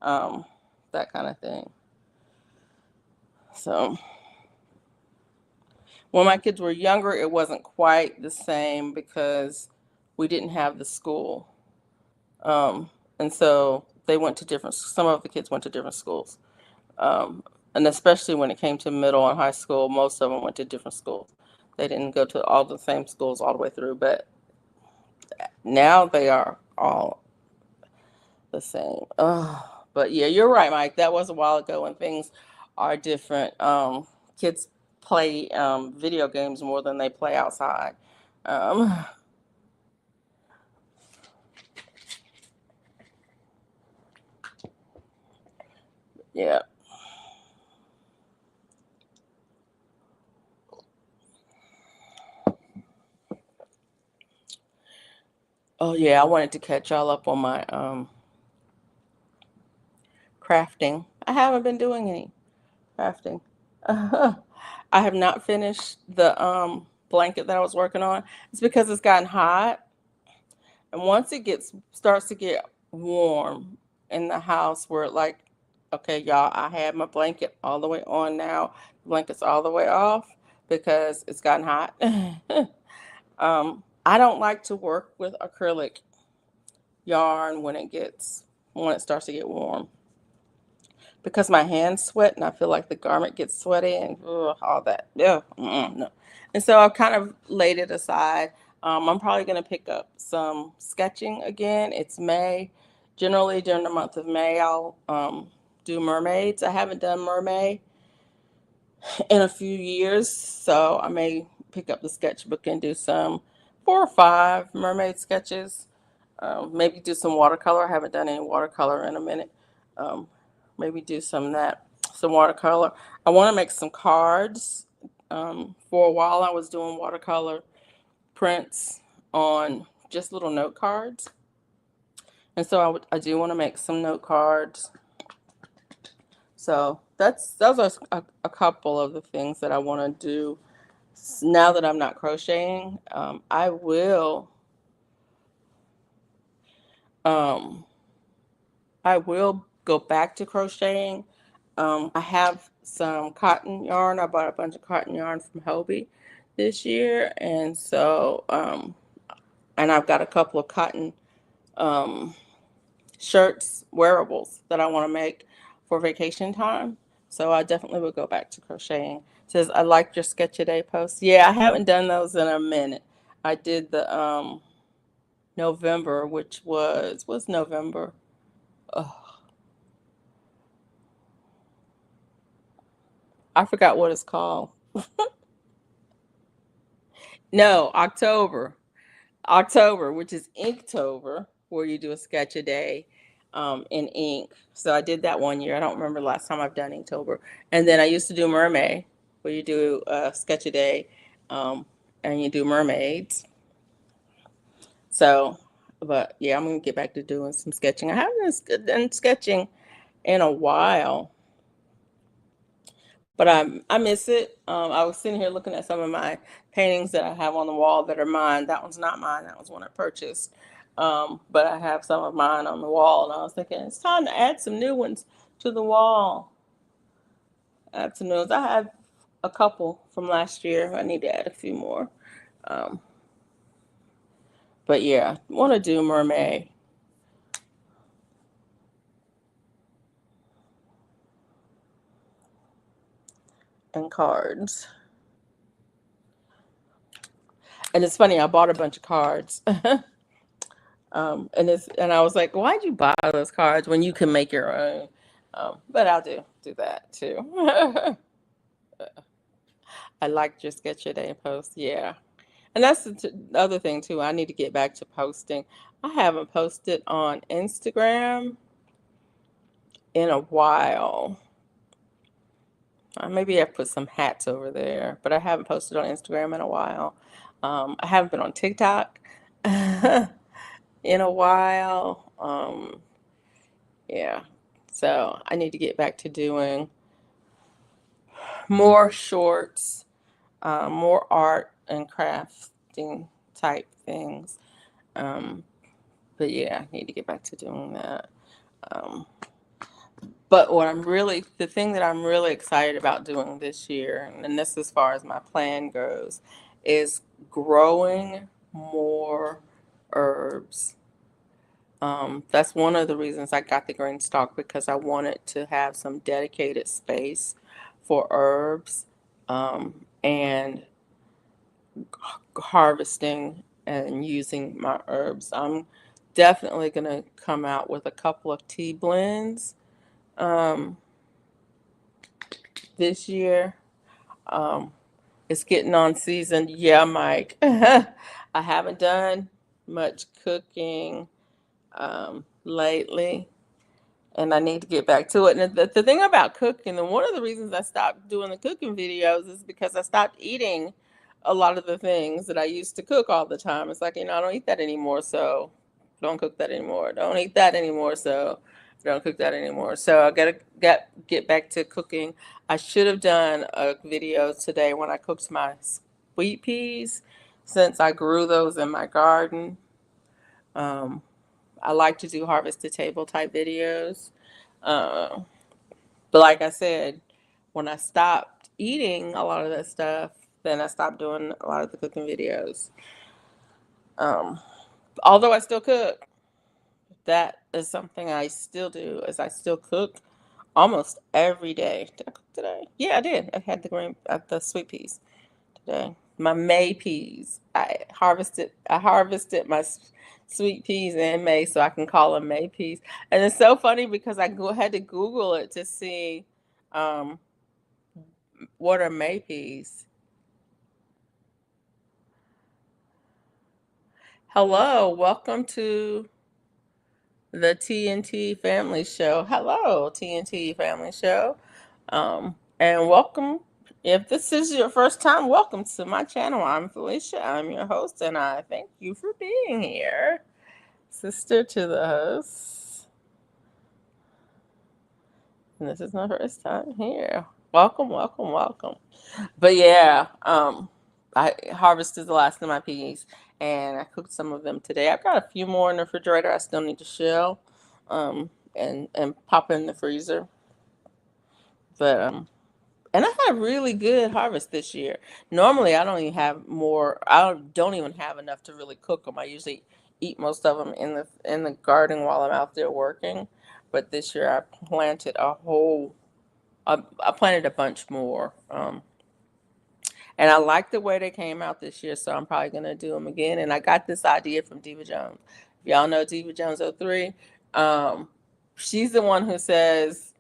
um, that kind of thing. So when my kids were younger, it wasn't quite the same because we didn't have the school. And so some of the kids went to different schools. Um, and especially when it came to middle and high school, most of them went to different schools. They didn't go to all the same schools all the way through, but now they are all the same. But yeah, you're right, Mike. That was a while ago when things are different. Kids play video games more than they play outside. Um, yeah. Oh yeah, I wanted to catch y'all up on my crafting. I haven't been doing any crafting. I have not finished the blanket that I was working on. It's because it's gotten hot, and once it gets starts to get warm in the house, where like, okay, y'all, I have my blanket all the way on now. The blanket's all the way off because it's gotten hot. I don't like to work with acrylic yarn when it starts to get warm because my hands sweat and I feel like the garment gets sweaty and ugh, all that. Yeah, no. And so I've kind of laid it aside. I'm probably going to pick up some sketching again. It's May. Generally, during the month of May, I'll do mermaids. I haven't done mermaid in a few years, so I may pick up the sketchbook and do some 4 or 5 mermaid sketches. Maybe do some watercolor. I haven't done any watercolor in a minute. Um, Maybe do some watercolor. I want to make some cards. For a while, I was doing watercolor prints on just little note cards, and so I do want to make some note cards. So those are a couple of the things that I want to do now that I'm not crocheting. Um, I will go back to crocheting. I have some cotton yarn. I bought a bunch of cotton yarn from Hobie this year, and I've got a couple of cotton um, shirts, wearables that I want to make for vacation time. So I definitely will go back to crocheting. It says I like your sketch a day posts. Yeah, I haven't done those in a minute. I did the November, which was November. Oh, I forgot what it's called. No, October. October, which is Inktober, where you do a sketch a day in ink. So I did that one year. I don't remember the last time I've done Inktober. And then I used to do Mermaid, where you do a sketch a day. and you do mermaids. So, but yeah, I'm gonna get back to doing some sketching. I haven't done sketching in a while, but I miss it. I was sitting here looking at some of my paintings that I have on the wall that are mine. That one's not mine. That was one I purchased. But I have some of mine on the wall, and I was thinking it's time to add some new ones to the wall. Add some new ones. I have a couple from last year. I need to add a few more. Um, but yeah, want to do mermaid and cards. And it's funny, I bought a bunch of cards. And I was like, why'd you buy those cards when you can make your own? But I'll do that too. I liked your sketch your day post. Yeah. And that's the other thing too. I need to get back to posting. I haven't posted on Instagram in a while. Maybe I put some hats over there, but I haven't posted on Instagram in a while. I haven't been on TikTok in a while. Yeah. So I need to get back to doing more shorts, more art and crafting type things. Um, but yeah, I need to get back to doing that. Um, but the thing that I'm really excited about doing this year, and this as far as my plan goes, is growing more herbs. That's one of the reasons I got the green stalk, because I wanted to have some dedicated space for herbs, and harvesting and using my herbs. I'm definitely going to come out with a couple of tea blends um, this year. Um, it's getting on season. Yeah, Mike. I haven't done much cooking lately, and I need to get back to it. And the thing about cooking, and one of the reasons I stopped doing the cooking videos, is because I stopped eating a lot of the things that I used to cook all the time. It's like, I don't eat that anymore, so don't cook that anymore. Don't eat that anymore, so don't cook that anymore. So I gotta get back to cooking. I should have done a video today when I cooked my sweet peas, since I grew those in my garden. Um, I like to do harvest to table type videos. Uh, but like I said, when I stopped eating a lot of that stuff, then I stopped doing a lot of the cooking videos. Um, Although I still cook, that is something I still do. Is I still cook almost every day. Did I cook today? Yeah, I did. I had the sweet peas today. My May peas. I harvested my sweet peas in May, so I can call them May peas. And it's so funny because had to Google it to see um, what are May peas. Hello, welcome to the TNT Family Show. Hello, TNT Family Show. And welcome. If this is your first time, welcome to my channel. I'm Felicia. I'm your host, and I thank you for being here. Sister to the host. And this is my first time here. Welcome, welcome, welcome. But yeah, I harvested the last of my peas, and I cooked some of them today. I've got a few more in the refrigerator I still need to shell, and pop in the freezer. But and I had a really good harvest this year. Normally, I don't even have more. I don't even have enough to really cook them. I usually eat most of them in the garden while I'm out there working. But this year, I planted a whole. I planted a bunch more. And I like the way they came out this year, so I'm probably gonna do them again. And I got this idea from Diva Jones. If y'all know Diva Jones 03, um, she's the one who says,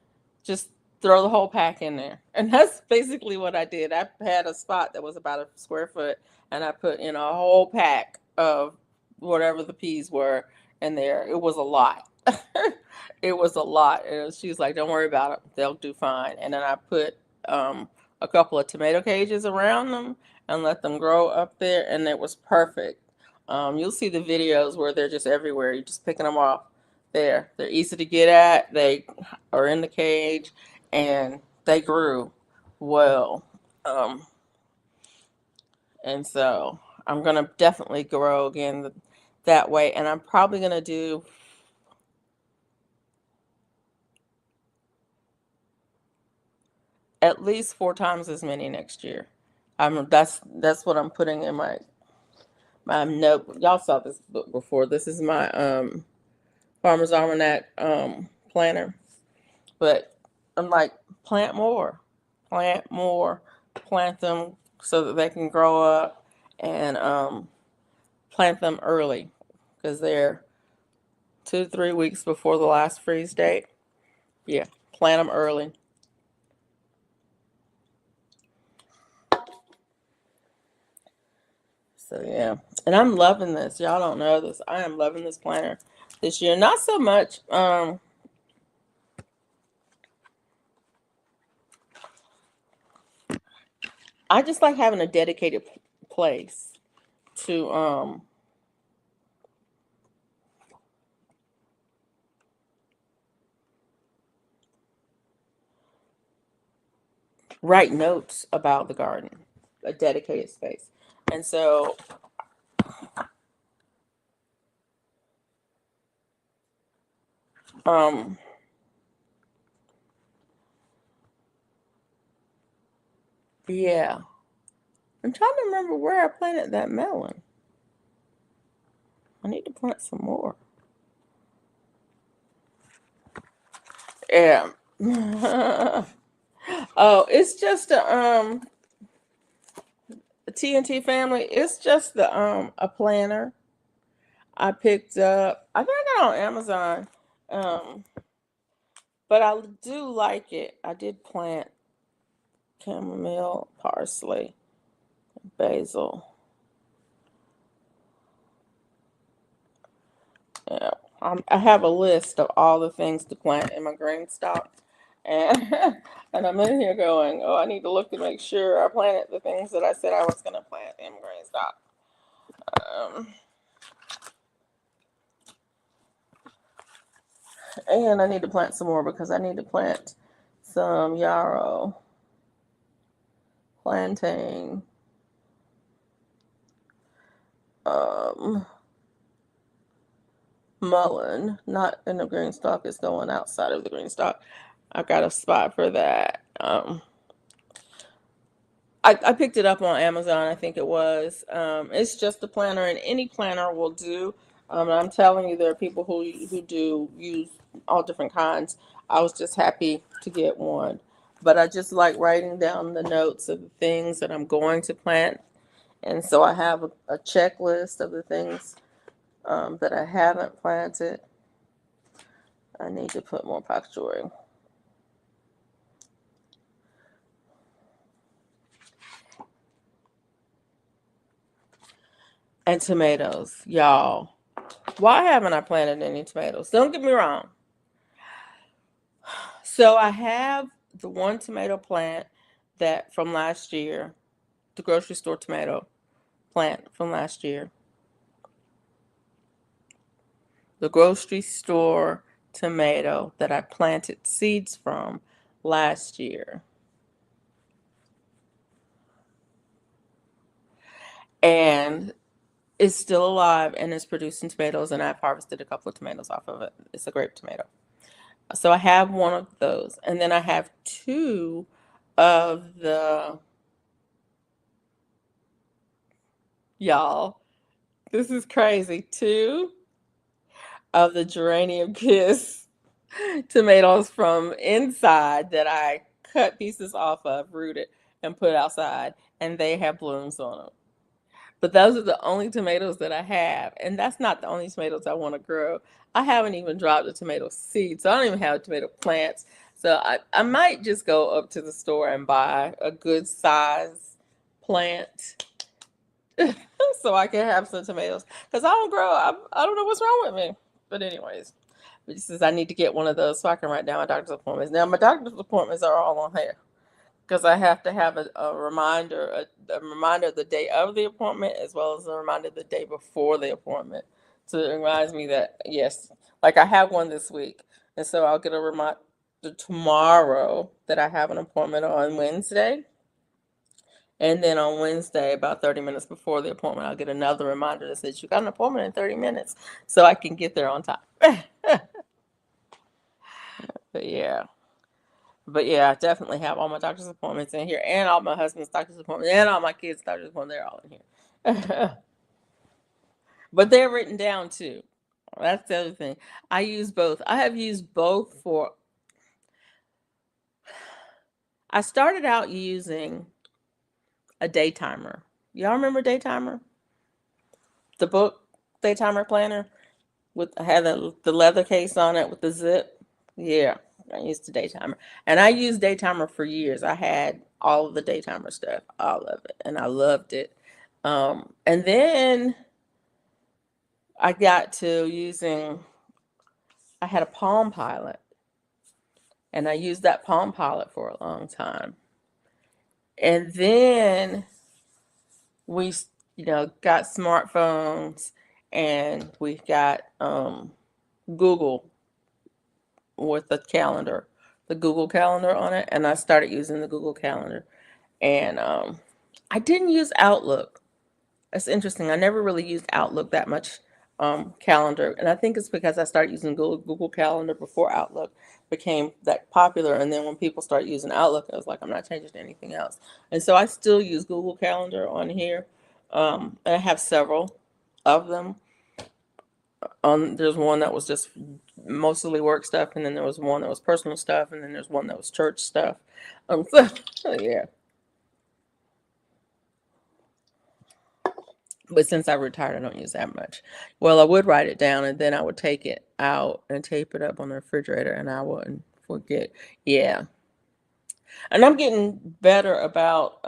just throw the whole pack in there. And that's basically what I did. I had a spot that was about a square foot, and I put in a whole pack of whatever the peas were in there. It was a lot. It was a lot. And she was like, don't worry about it. They'll do fine. And then I put a couple of tomato cages around them, and let them grow up there, and it was perfect. You'll see the videos where they're just everywhere. You're just picking them off there. They're easy to get at. They are in the cage, and they grew well. Um, and so I'm going to definitely grow again that way. And I'm probably going to do at least 4 times as many next year. That's what I'm putting in my note. Y'all saw this book before. This is my Farmer's Almanac planner. But I'm like, plant more, plant more, plant them so that they can grow up, and plant them early because they're 2 to 3 weeks before the last freeze date. Yeah, plant them early. So yeah, and I'm loving this. Y'all don't know this. I am loving this planner this year. Not so much. I just like having a dedicated place to write notes about the garden, a dedicated space. And so um yeah, I'm trying to remember where I planted that melon. I need to plant some more. Yeah. Oh, it's just a TNT family. It's just the a planner I picked up. I think I got it on Amazon. Um, but I do like it. I did plant chamomile, parsley, basil. Yeah, I have a list of all the things to plant in my green stock, and and I'm in here going, oh, I need to look to make sure I planted the things that I said I was going to plant in green stock. Um, and I need to plant some more because I need to plant some yarrow, plantain, um, mullein, not in the green stock, it's going outside of the green stock. I got a spot for that. I picked it up on Amazon, I think it was. It's just a planner, and any planner will do. I'm telling you, there are people who do use all different kinds. I was just happy to get one, but I just like writing down the notes of the things that I'm going to plant, and so I have a checklist of the things that I haven't planted. I need to put more pak choi. And tomatoes, y'all. Why haven't I planted any tomatoes? Don't get me wrong. So I have the one tomato plant that from last year, the grocery store tomato plant from last year. The grocery store tomato that I planted seeds from last year. And it's still alive and it's producing tomatoes, and I've harvested a couple of tomatoes off of it. It's a grape tomato. So I have one of those. And then I have two of the, y'all, this is crazy, two of the geranium kiss tomatoes from inside that I cut pieces off of, rooted, and put outside, and they have blooms on them. But those are the only tomatoes that I have, and that's not the only tomatoes I want to grow. I haven't even dropped a tomato seed, so I don't even have tomato plants. So I might just go up to the store and buy a good size plant so I can have some tomatoes. Because I don't grow, I don't know what's wrong with me. But anyways, it says I need to get one of those so I can write down my doctor's appointments. Now my doctor's appointments are all on here because I have to have a reminder, a reminder the day of the appointment, as well as a reminder the day before the appointment. So it reminds me that, yes, like I have one this week. And so I'll get a reminder tomorrow that I have an appointment on Wednesday. And then on Wednesday, about 30 minutes before the appointment, I'll get another reminder that says, you got an appointment in 30 minutes. So I can get there on time. But yeah. But yeah, I definitely have all my doctor's appointments in here, and all my husband's doctor's appointments, and all my kids' doctor's appointments. They're all in here. But they're written down too. That's the other thing. I use both. I have used both for. I started out using a day timer. Y'all remember Daytimer? The book Daytimer planner with had the leather case on it with the zip. Yeah, I used the Daytimer, and I used Daytimer for years. I had all of the Daytimer stuff, all of it, and I loved it. And then I got to using. I had a Palm Pilot, and I used that Palm Pilot for a long time. And then we, got smartphones, and we got Google with the calendar, the Google Calendar on it, and I started using the Google Calendar. And I didn't use Outlook. That's interesting. I never really used Outlook that much, calendar, and I think it's because I started using Google Calendar before Outlook became that popular. And then when people start using Outlook, I was like, I'm not changing to anything else. And so I still use Google Calendar on here, and I have several of them. There's one that was just mostly work stuff, and then there was one that was personal stuff, and then there's one that was church stuff. So, yeah. But since I retired, I don't use that much. Well, I would write it down, and then I would take it out and tape it up on the refrigerator, and I wouldn't forget. Yeah. And I'm getting better about,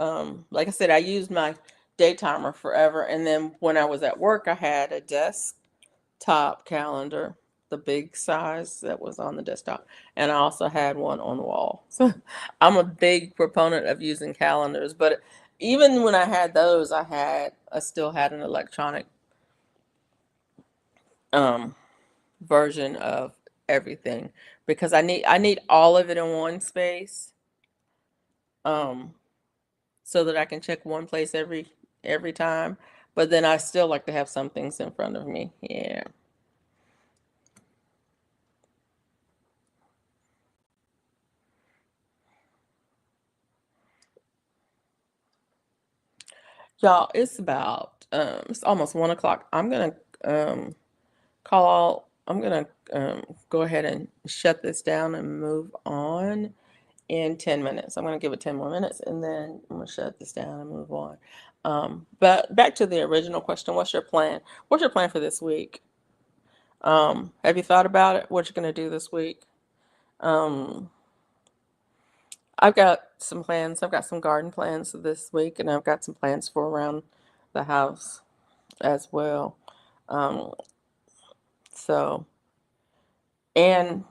like I said, I used my day timer forever. And then when I was at work, I had a desktop calendar, the big size that was on the desktop. And I also had one on the wall. So I'm a big proponent of using calendars. But even when I had those, I still had an electronic um, version of everything, because I need all of it in one space, um, so that I can check one place every time. But then I still like to have some things in front of me. Yeah. Y'all, it's almost 1 o'clock. I'm gonna go ahead and shut this down and move on in 10 minutes. I'm gonna give it 10 more minutes, and then I'm gonna shut this down and move on. But back to the original question, what's your plan? What's your plan for this week? Have you thought about it? What you're gonna do this week? Um, I've got some plans. I've got some garden plans this week, and I've got some plans for around the house as well. Um, so, and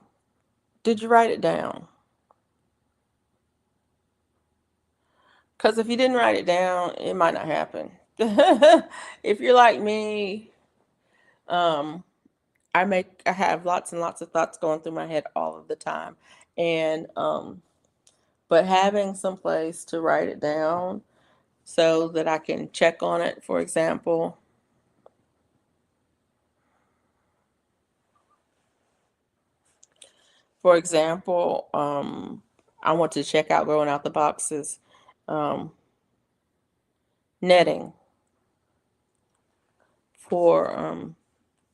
did you write it down? Because if you didn't write it down, it might not happen. If you're like me, um, I have lots and lots of thoughts going through my head all of the time, and but having some place to write it down so that I can check on it. For example, I want to check out growing out the boxes, um, netting for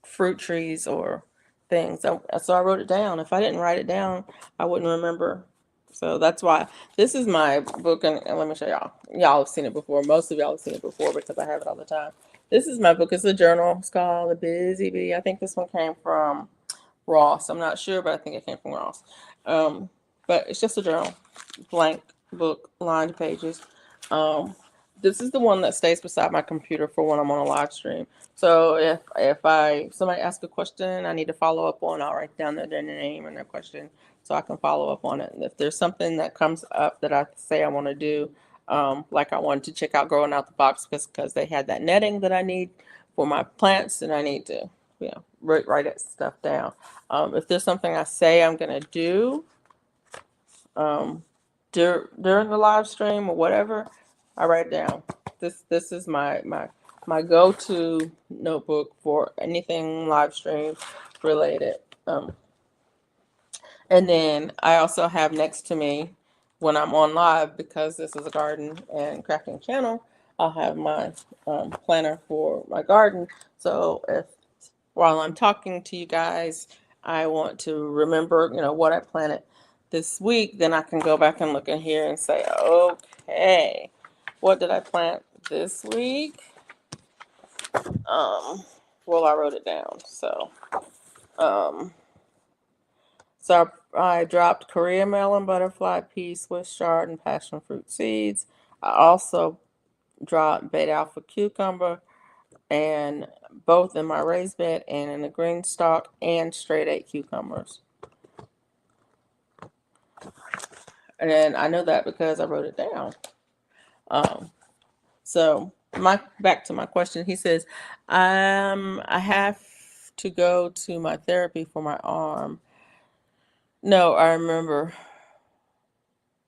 fruit trees or things. So I wrote it down. If I didn't write it down, I wouldn't remember. So that's why this is my book, and let me show y'all. Y'all have seen it before. Most of y'all have seen it before because I have it all the time. This is my book. It's a journal. It's called The Busy Bee. I think this one came from Ross. I'm not sure, but I think it came from Ross. Um, but it's just a journal, blank book, lined pages. Um, this is the one that stays beside my computer for when I'm on a live stream. So if somebody asks a question I need to follow up on, I'll write down their name and their question so I can follow up on it. And if there's something that comes up that I say I want to do, like I wanted to check out Growing Out the Box because they had that netting that I need for my plants, and I need to, write that stuff down. If there's something I say I'm gonna do um, during the live stream or whatever, I write it down. This is my go-to notebook for anything live stream related. And then I also have next to me when I'm on live, because this is a garden and crafting channel, I'll have my planner for my garden. So if while I'm talking to you guys, I want to remember, what I planted this week, then I can go back and look in here and say, okay, what did I plant this week? Well, I wrote it down. Um, so I dropped Korea melon, butterfly pea, Swiss chard, and passion fruit seeds. I also dropped beta alpha cucumber, and both in my raised bed and in the green stalk, and straight 8 cucumbers. And I know that because I wrote it down. So back to my question. He says, I have to go to my therapy for my arm. No, I remember.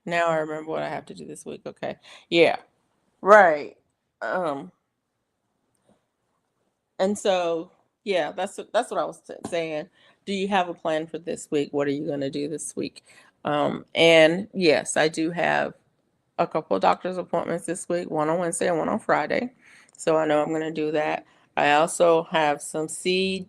Now I remember what I have to do this week. Okay. Yeah. Right. Um, and so yeah, that's what I was saying. Do you have a plan for this week? What are you going to do this week? And yes, I do have a couple of doctor's appointments this week, one on Wednesday and one on Friday. So I know I'm going to do that. I also have some seeds.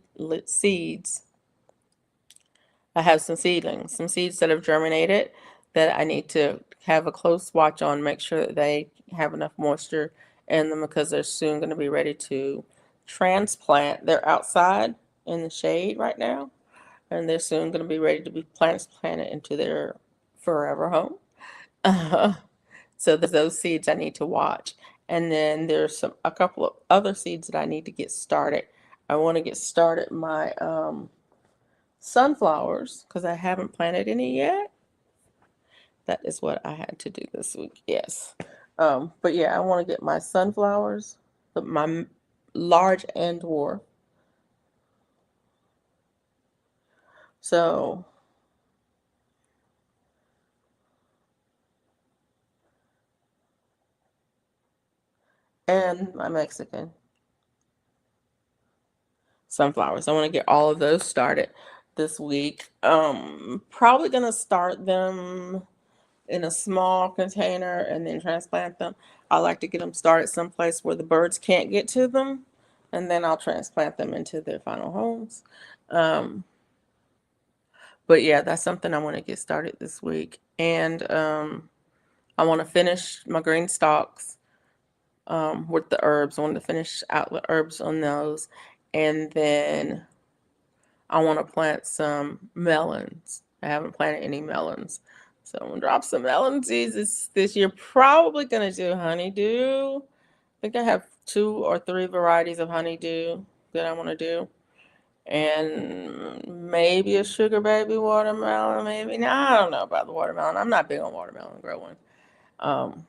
I have some seedlings, some seeds that have germinated that I need to have a close watch on, make sure that they have enough moisture in them, because they're soon going to be ready to transplant. They're outside in the shade right now, and they're soon going to be ready to be transplanted into their forever home. So there's those seeds I need to watch. And then there's a couple of other seeds that I need to get started. I want to get started my sunflowers, because I haven't planted any yet. That is what I had to do this week. Yes. But yeah, I want to get my sunflowers, my large and dwarf. So and my Mexican sunflowers. I want to get all of those started this week. Probably gonna start them in a small container and then transplant them. I like to get them started someplace where the birds can't get to them, and then I'll transplant them into their final homes. But yeah, that's something I want to get started this week. And I want to finish my green stalks with the herbs. I want to finish out the herbs on those. And then I want to plant some melons. I haven't planted any melons. So I'm going to drop some melon seeds this year. Probably going to do honeydew. I think I have 2 or 3 varieties of honeydew that I want to do. And maybe a sugar baby watermelon, maybe. Now, I don't know about the watermelon. I'm not big on watermelon growing. Um,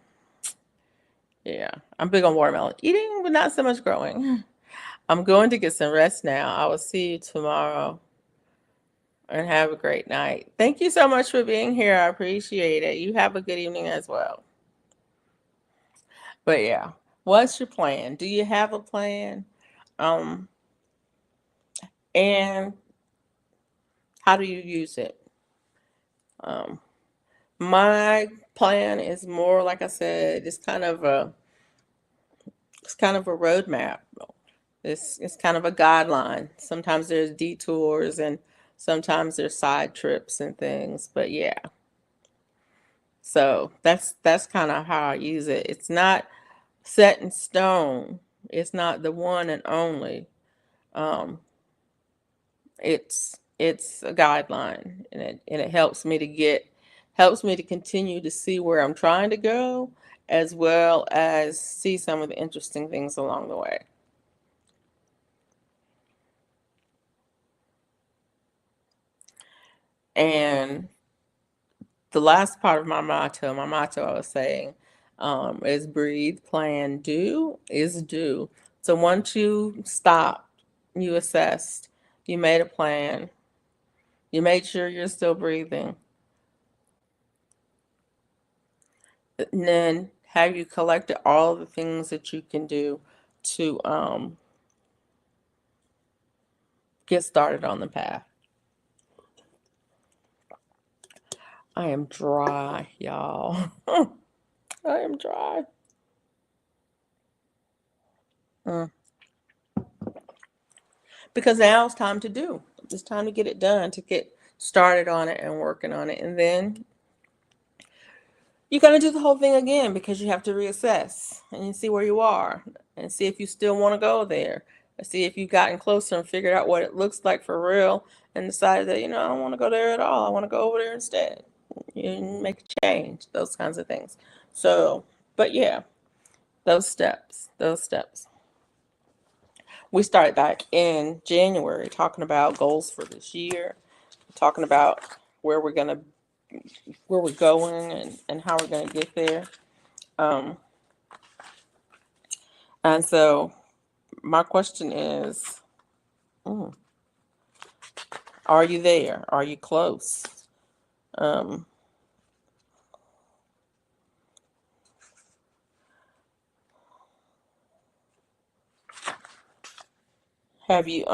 yeah, I'm big on watermelon eating, but not so much growing. I'm going to get some rest now. I will see you tomorrow, and have a great night. Thank you so much for being here. I appreciate it. You have a good evening as well. But yeah, what's your plan? Do you have a plan? Um, and how do you use it? Um, my plan is more, like I said, it's kind of a roadmap. It's kind of a guideline. Sometimes there's detours and sometimes there's side trips and things. But yeah, so that's kind of how I use it. It's not set in stone. It's not the one and only. Um, it's a guideline, and it helps me to continue to see where I'm trying to go, as well as see some of the interesting things along the way. And the last part of my motto I was saying, is breathe, plan, do is do. So once you stop, you assessed, you made a plan, you made sure you're still breathing, and then have you collected all the things that you can do to get started on the path. I am dry, y'all. I am dry. Mm. Because now it's time to do. It's time to get it done, to get started on it and working on it. And then you're going to do the whole thing again because you have to reassess and see where you are and see if you still want to go there. And see if you've gotten closer and figured out what it looks like for real and decided that, I don't want to go there at all. I want to go over there instead. You make a change, those kinds of things. So, but yeah, those steps, those steps. We started back in January talking about goals for this year, talking about where we're gonna where we're going and how we're gonna get there. Um, and so my question is, mm, are you there? Are you close? Um, have you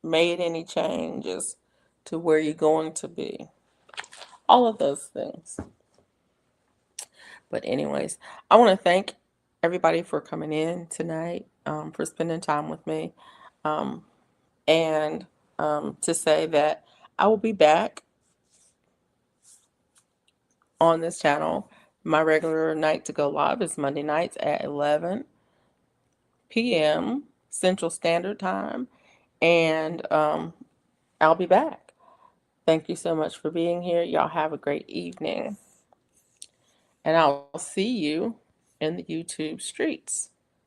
made any changes to where you're going to be? All of those things. But anyways, I want to thank everybody for coming in tonight, for spending time with me, um, and to say that I will be back on this channel. My regular night to go live is Monday nights at 11 p.m. Central Standard Time, and I'll be back. Thank you so much for being here. Y'all have a great evening, and I'll see you in the YouTube streets.